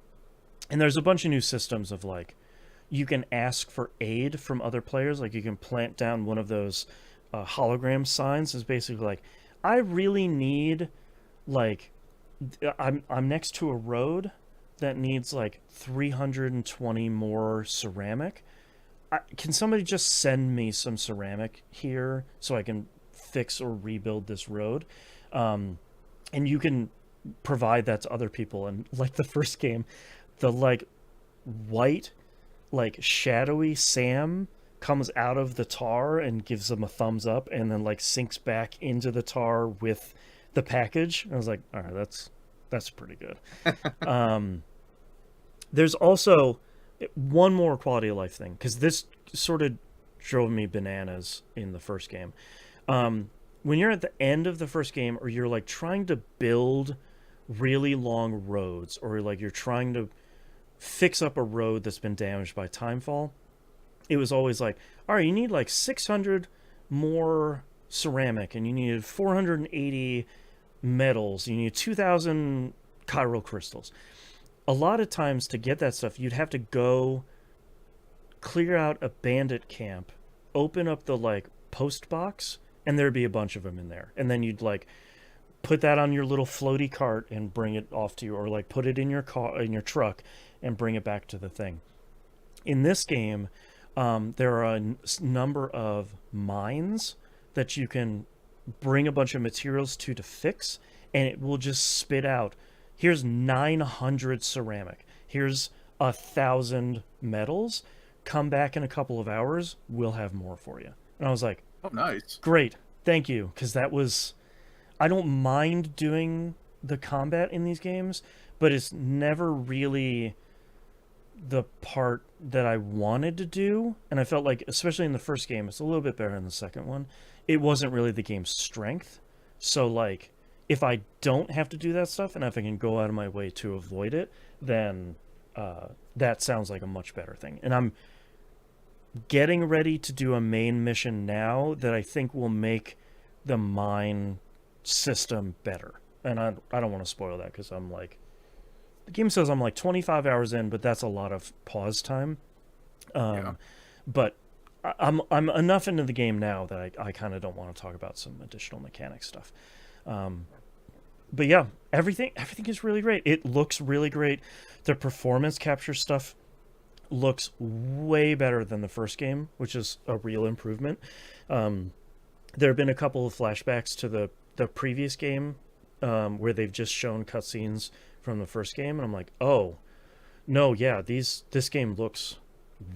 there's a bunch of new systems of like, you can ask for aid from other players. Like you can plant down one of those hologram signs is basically like, I really need like, I'm next to a road that needs like 320 more ceramic. Can somebody just send me some ceramic here so I can fix or rebuild this road? And you can provide that to other people. And like the first game, the like white, like shadowy Sam comes out of the tar and gives them a thumbs up and then like sinks back into the tar with the package. And I was like, all right, that's pretty good. There's also one more quality of life thing, because this sort of drove me bananas in the first game. When you're at the end of the first game, or you're like trying to build really long roads, or like you're trying to fix up a road that's been damaged by timefall, it was always like, all right, you need like 600 more ceramic, and you needed 480 metals, you need 2,000 chiral crystals. A lot of times to get that stuff, you'd have to go clear out a bandit camp, open up the like post box, and there'd be a bunch of them in there. And then you'd like put that on your little floaty cart and bring it off to you, or like put it in your car, in your truck, and bring it back to the thing. In this game, there are a number of mines that you can bring a bunch of materials to fix, and it will just spit out, here's 900 ceramic, here's 1,000 metals, come back in a couple of hours, we'll have more for you. And I was like, oh, nice, great, thank you, because that was, I don't mind doing the combat in these games, but it's never really the part that I wanted to do. And I felt like, especially in the first game, it's a little bit better in the second one, it wasn't really the game's strength. So like, if I don't have to do that stuff, and if I can go out of my way to avoid it, then that sounds like a much better thing. And I'm getting ready to do a main mission now that I think will make the mine system better. And I don't want to spoil that, because I'm like, the game says I'm like 25 hours in, but that's a lot of pause time. But I'm enough into the game now that I kind of don't want to talk about some additional mechanic stuff. But yeah, everything is really great. It looks really great. The performance capture stuff looks way better than the first game, which is a real improvement. There have been a couple of flashbacks to the previous game where they've just shown cutscenes from the first game, and I'm like, oh no, yeah, this game looks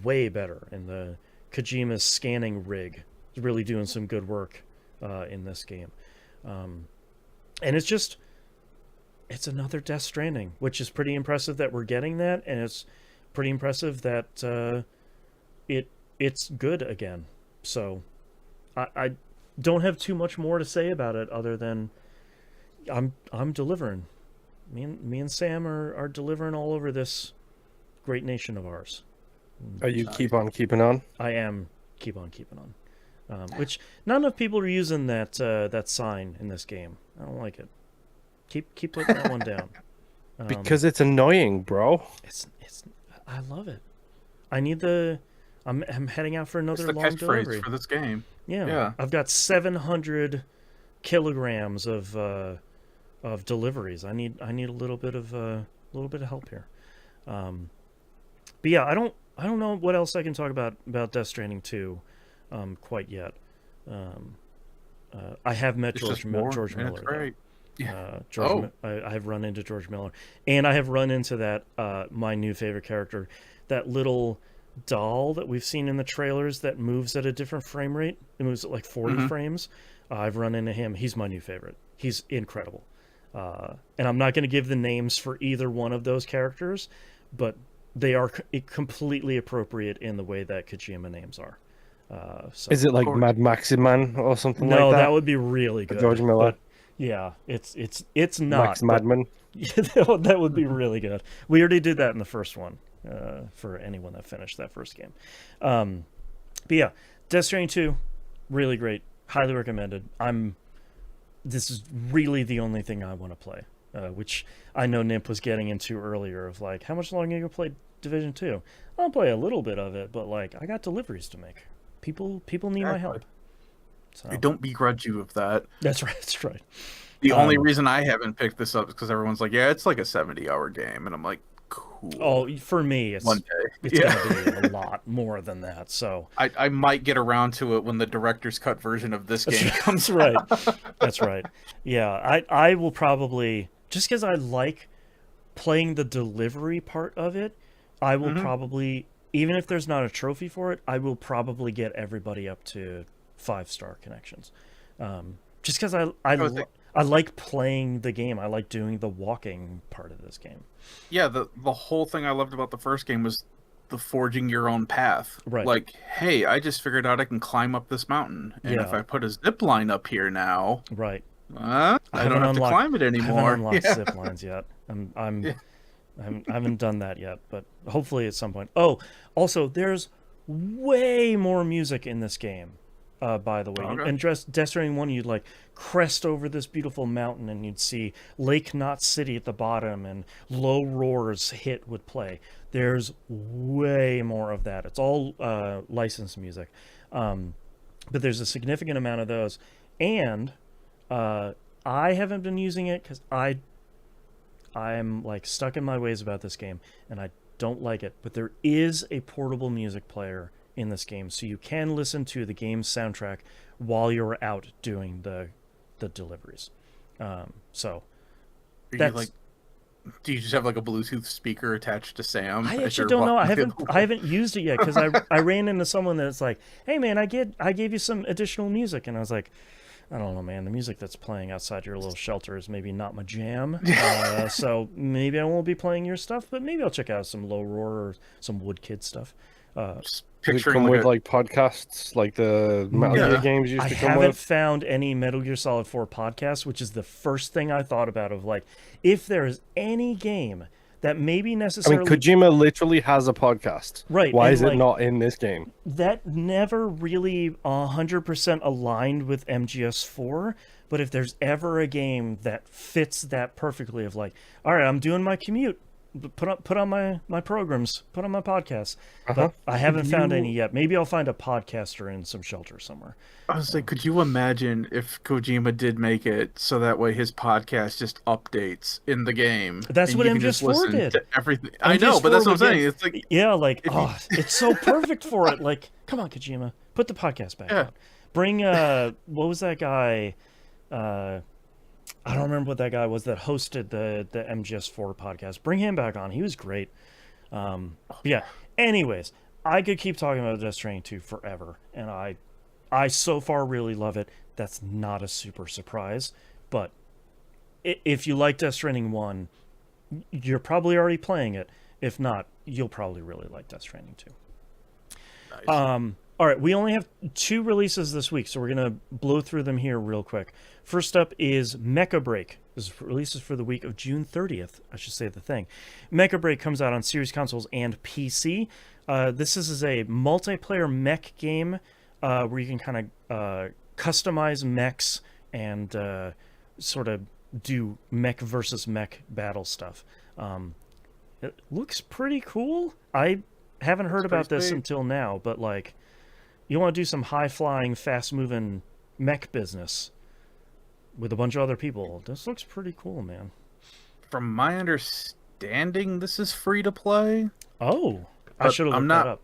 way better, and the Kojima's scanning rig is really doing some good work in this game. And it's another Death Stranding, which is pretty impressive that we're getting that, and it's pretty impressive that it's good again. So I don't have too much more to say about it other than I'm delivering. Me and Sam are delivering all over this great nation of ours. Are you keep on keeping on? I am keep on keeping on. Which not enough people are using that sign in this game. I don't like it. Keep putting that one down. Because it's annoying, bro. It's I love it. I need the. I'm heading out for another It's the long delivery catchphrase for this game. Yeah. I've got 700 kilograms of deliveries. I need a little bit of help here. But yeah, I don't know what else I can talk about Death Stranding 2 quite yet. I have met George Miller. It's great. Yeah. I have run into George Miller, and I have run into that my new favorite character, that little doll that we've seen in the trailers that moves at a different frame rate. It moves at like 40 frames. I've run into him. He's my new favorite. He's incredible. And I'm not going to give the names for either one of those characters, but they are completely appropriate in the way that Kojima names are. So. Is it like Mad Maximan or something like that? No, that would be really good. George Miller. But yeah, it's not. Max Madman. That would be really good. We already did that in the first one. For anyone that finished that first game. But yeah, Death Stranding 2, really great. Highly recommended. This is really the only thing I want to play, which I know Nimp was getting into earlier of like, how much longer are you going to play Division 2? I'll play a little bit of it, but like, I got deliveries to make. People need my help. So. I don't begrudge you of that. That's right. That's right. The only reason I haven't picked this up is because everyone's like, yeah, it's like a 70-hour game. And I'm like, cool. Oh, for me, it's one day. It's gonna be a lot more than that. So I might get around to it when the director's cut version of this game comes. Right. That's right. Yeah, I will probably, just because I like playing the delivery part of it, I will probably, even if there's not a trophy for it, I will probably get everybody up to 5-star connections. Just because I like playing the game. I like doing the walking part of this game. Yeah, the whole thing I loved about the first game was the forging your own path. Right. Like, hey, I just figured out I can climb up this mountain, and if I put a zip line up here now, right, I don't have to climb it anymore. I haven't unlocked zip lines yet. I haven't done that yet, but hopefully at some point. Oh, also, there's way more music in this game. By the way, okay. in Death Stranding 1, you'd like crest over this beautiful mountain, and you'd see Lake Knot City at the bottom, and Low Roar's hit would play. There's way more of that. It's all licensed music, but there's a significant amount of those. And I haven't been using it because I'm like stuck in my ways about this game, and I don't like it. But there is a portable music player in this game, so you can listen to the game's soundtrack while you're out doing the deliveries. So that's, do you just have like a Bluetooth speaker attached to Sam? I actually don't know. I haven't used it yet because I ran into someone that's like, hey man, I gave you some additional music, and I was like, I don't know, man. The music that's playing outside your little shelter is maybe not my jam. So maybe I won't be playing your stuff, but maybe I'll check out some Low Roar or some Woodkid stuff. Just Does it come with like podcasts, like the Metal Gear games used to come with? I haven't found any Metal Gear Solid 4 podcasts, which is the first thing I thought about of like, if there is any game that maybe necessarily... I mean, Kojima literally has a podcast. Right. Why is it not in this game? That never really 100% aligned with MGS4, but if there's ever a game that fits that perfectly of like, all right, I'm doing my commute, put on my programs, put on my podcasts. But I haven't found any yet. Maybe I'll find a podcaster in some shelter somewhere. I was like, could you imagine if Kojima did make it so that way his podcast just updates in the game? That's what MGS4 did. Everything. I know, but that's what I'm saying. It's like, yeah, like, it's so perfect for it. Like, come on, Kojima, put the podcast back out. Bring what was that guy? I don't remember what that guy was that hosted the MGS4 podcast. Bring him back on. He was great. Yeah. Anyways, I could keep talking about Death Stranding 2 forever, and I so far really love it. That's not a super surprise, but if you like Death Stranding 1, you're probably already playing it. If not, you'll probably really like Death Stranding 2. Nice. All right, we only have 2 releases this week, so we're going to blow through them here real quick. First up is Mecha Break. This releases for the week of June 30th, I should say the thing. Mecha Break comes out on series consoles and PC. This is a multiplayer mech game where you can kind of customize mechs and sort of do mech versus mech battle stuff. It looks pretty cool. I haven't heard about this until now, but like, you want to do some high-flying, fast-moving mech business with a bunch of other people. This looks pretty cool, man. From my understanding, this is free to play. Oh, I should have looked that up.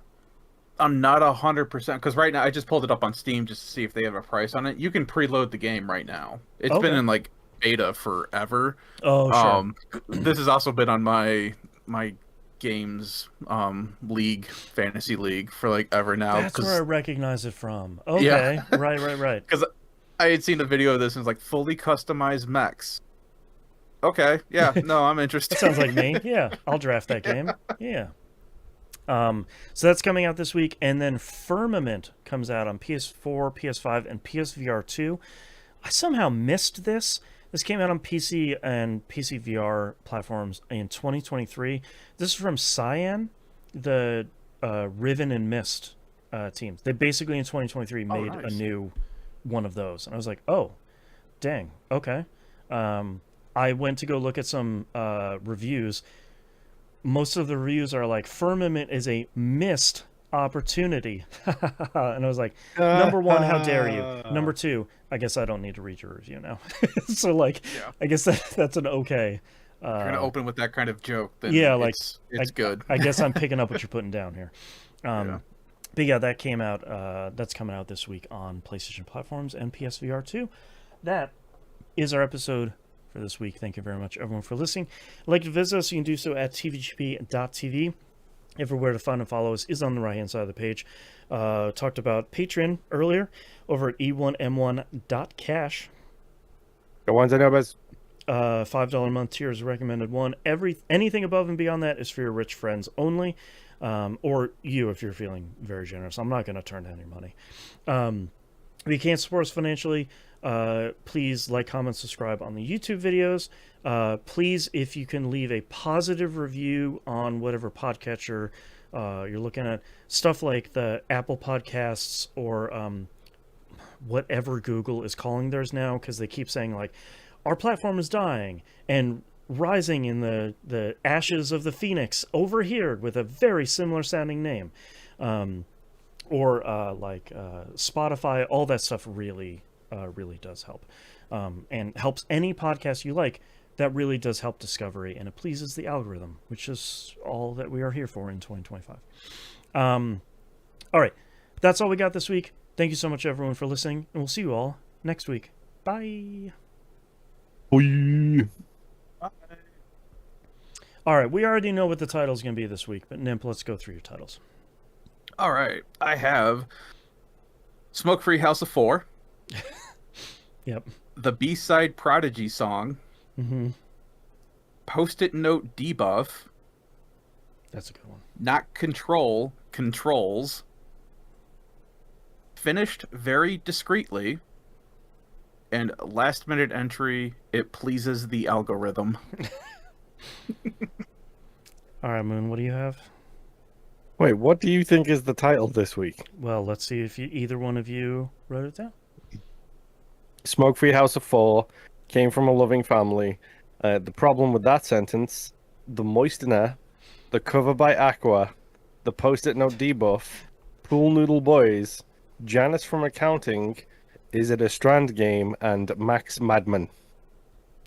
I'm not 100% because right now I just pulled it up on Steam just to see if they have a price on it. You can preload the game right now. It's been in like beta forever. Oh, sure. This has also been on my games league, fantasy league, for like ever now. That's where I recognize it from. Okay, yeah. right. Because I had seen a video of this and it's like fully customized mechs. Okay, yeah, no, I'm interested. That sounds like me. Yeah, I'll draft that game. Yeah. So that's coming out this week, and then Firmament comes out on PS4, PS5, and PSVR 2. I somehow missed this. This came out on PC and PC VR platforms in 2023. This is from Cyan, the Riven and Mist team. They basically in 2023 made a new one of those, and I was like, oh, dang, okay. I went to go look at some reviews. Most of the reviews are like, Firmament is a missed opportunity. And I was like, number 1, how dare you? Number 2, I guess I don't need to read your review now. So like, yeah. I guess that's an okay. If you're gonna open with that kind of joke, then yeah, like it's good. I guess I'm picking up what you're putting down here. Yeah. But yeah, that came out. That's coming out this week on PlayStation platforms and PSVR 2. That is our episode for this week. Thank you very much, everyone, for listening. If you'd like to visit us, you can do so at tvgp.tv. Everywhere to find and follow us is on the right-hand side of the page. Talked about Patreon earlier over at e1m1.cash. The ones I know about. $5 a month tier is a recommended one. Anything above and beyond that is for your rich friends only, or you if you're feeling very generous. I'm not going to turn down your money. If you can't support us financially, please like, comment, subscribe on the YouTube videos. Please, if you can leave a positive review on whatever podcatcher you're looking at, stuff like the Apple Podcasts or whatever Google is calling theirs now, because they keep saying like, our platform is dying and rising in the ashes of the phoenix over here with a very similar sounding name. Or Spotify, all that stuff really does help, and helps any podcast you like. That really does help discovery, and it pleases the algorithm, which is all that we are here for in 2025. All right, that's all we got this week. Thank you so much, everyone, for listening, and we'll see you all next week. Bye. Bye. All right, we already know what the title is going to be this week, but Nimp, let's go through your titles. All right, I have Smoke Free House of 4. Yep. The B-side Prodigy song. Mm-hmm. Post-it note debuff. That's a good one. Not control, controls. Finished very discreetly. And last minute entry, it pleases the algorithm. All right, Moon, what do you have? Wait, what do you think is the title this week? Well, let's see if either one of you wrote it down. Smoke Free House of 4, came from a loving family. The problem with that sentence, the Moistener, the cover by Aqua, the post-it note debuff, Pool Noodle Boys, Janice from Accounting, Is It a Strand Game, and Max Madman.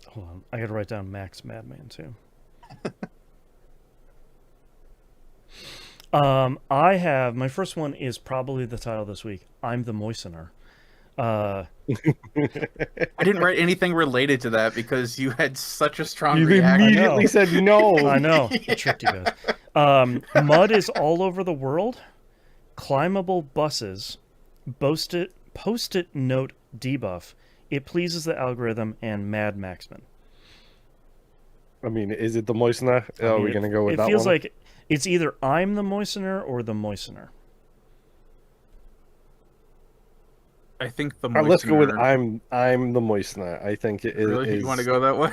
Hold on, I gotta write down Max Madman too. I have, my first one is probably the title this week. I'm the Moistener. I didn't write anything related to that because you had such a strong You reaction. immediately said no. I know. I tricked you guys. Mud is all over the world. Climbable buses. Post-it note debuff. It pleases the algorithm, and Mad Maxman. I mean, is it the Moistener? Are we going to go with that one? It feels like it's either I'm the Moistener or the Moistener. I think the All right, let's go with Moistener. I'm the Moistener. I think it Really, you want to go that way?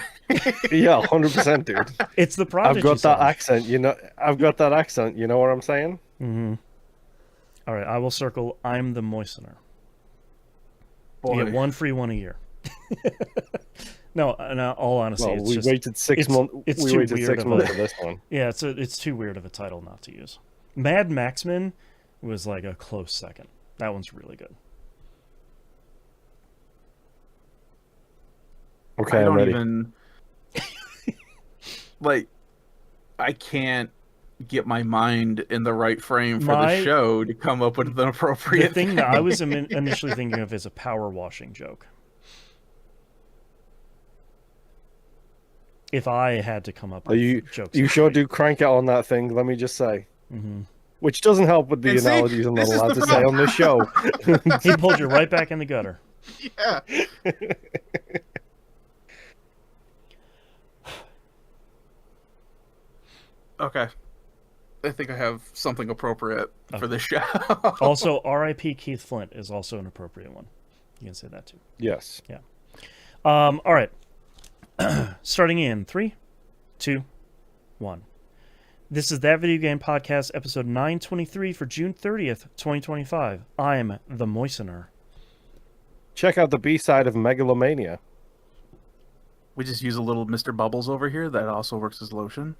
yeah, 100%, dude. It's the I've Prodigy got that song. accent, you know. I've got that accent. You know what I'm saying? Mm-hmm. All right, I will circle I'm the Moistener. Boy. You get one free one a year. No, in all honesty, Well, it's we just waited 6 months. it's We too waited weird 6 of months a for this one. yeah. It's too weird of a title not to use. Mad Maxman was like a close second. That one's really good. Okay, I I'm don't ready. even like. I can't get my my in the right frame for the show to come up with an appropriate The thing that I was initially thinking of is a power washing joke. If I had to come up with jokes. You sure do crank it on that thing, let me just say. Mm-hmm. Which doesn't help with the And see, analogies I'm not this is allowed the to say on this show. He pulled you right back in the gutter. Yeah. Okay. I think I have something appropriate for this show. Also, R.I.P. Keith Flint is also an appropriate one. You can say that too. Yes. Yeah. All right. Starting in 3, 2, 1. This is That Video Game Podcast, episode 923 for June 30th, 2025. I'm the Moistener. Check out the B-side of Megalomania. We just use a little Mr. Bubbles over here that also works as lotion.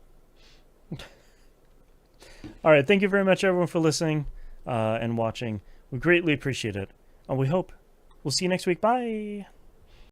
All right. Thank you very much, everyone, for listening and watching. We greatly appreciate it. And we hope we'll see you next week. Bye.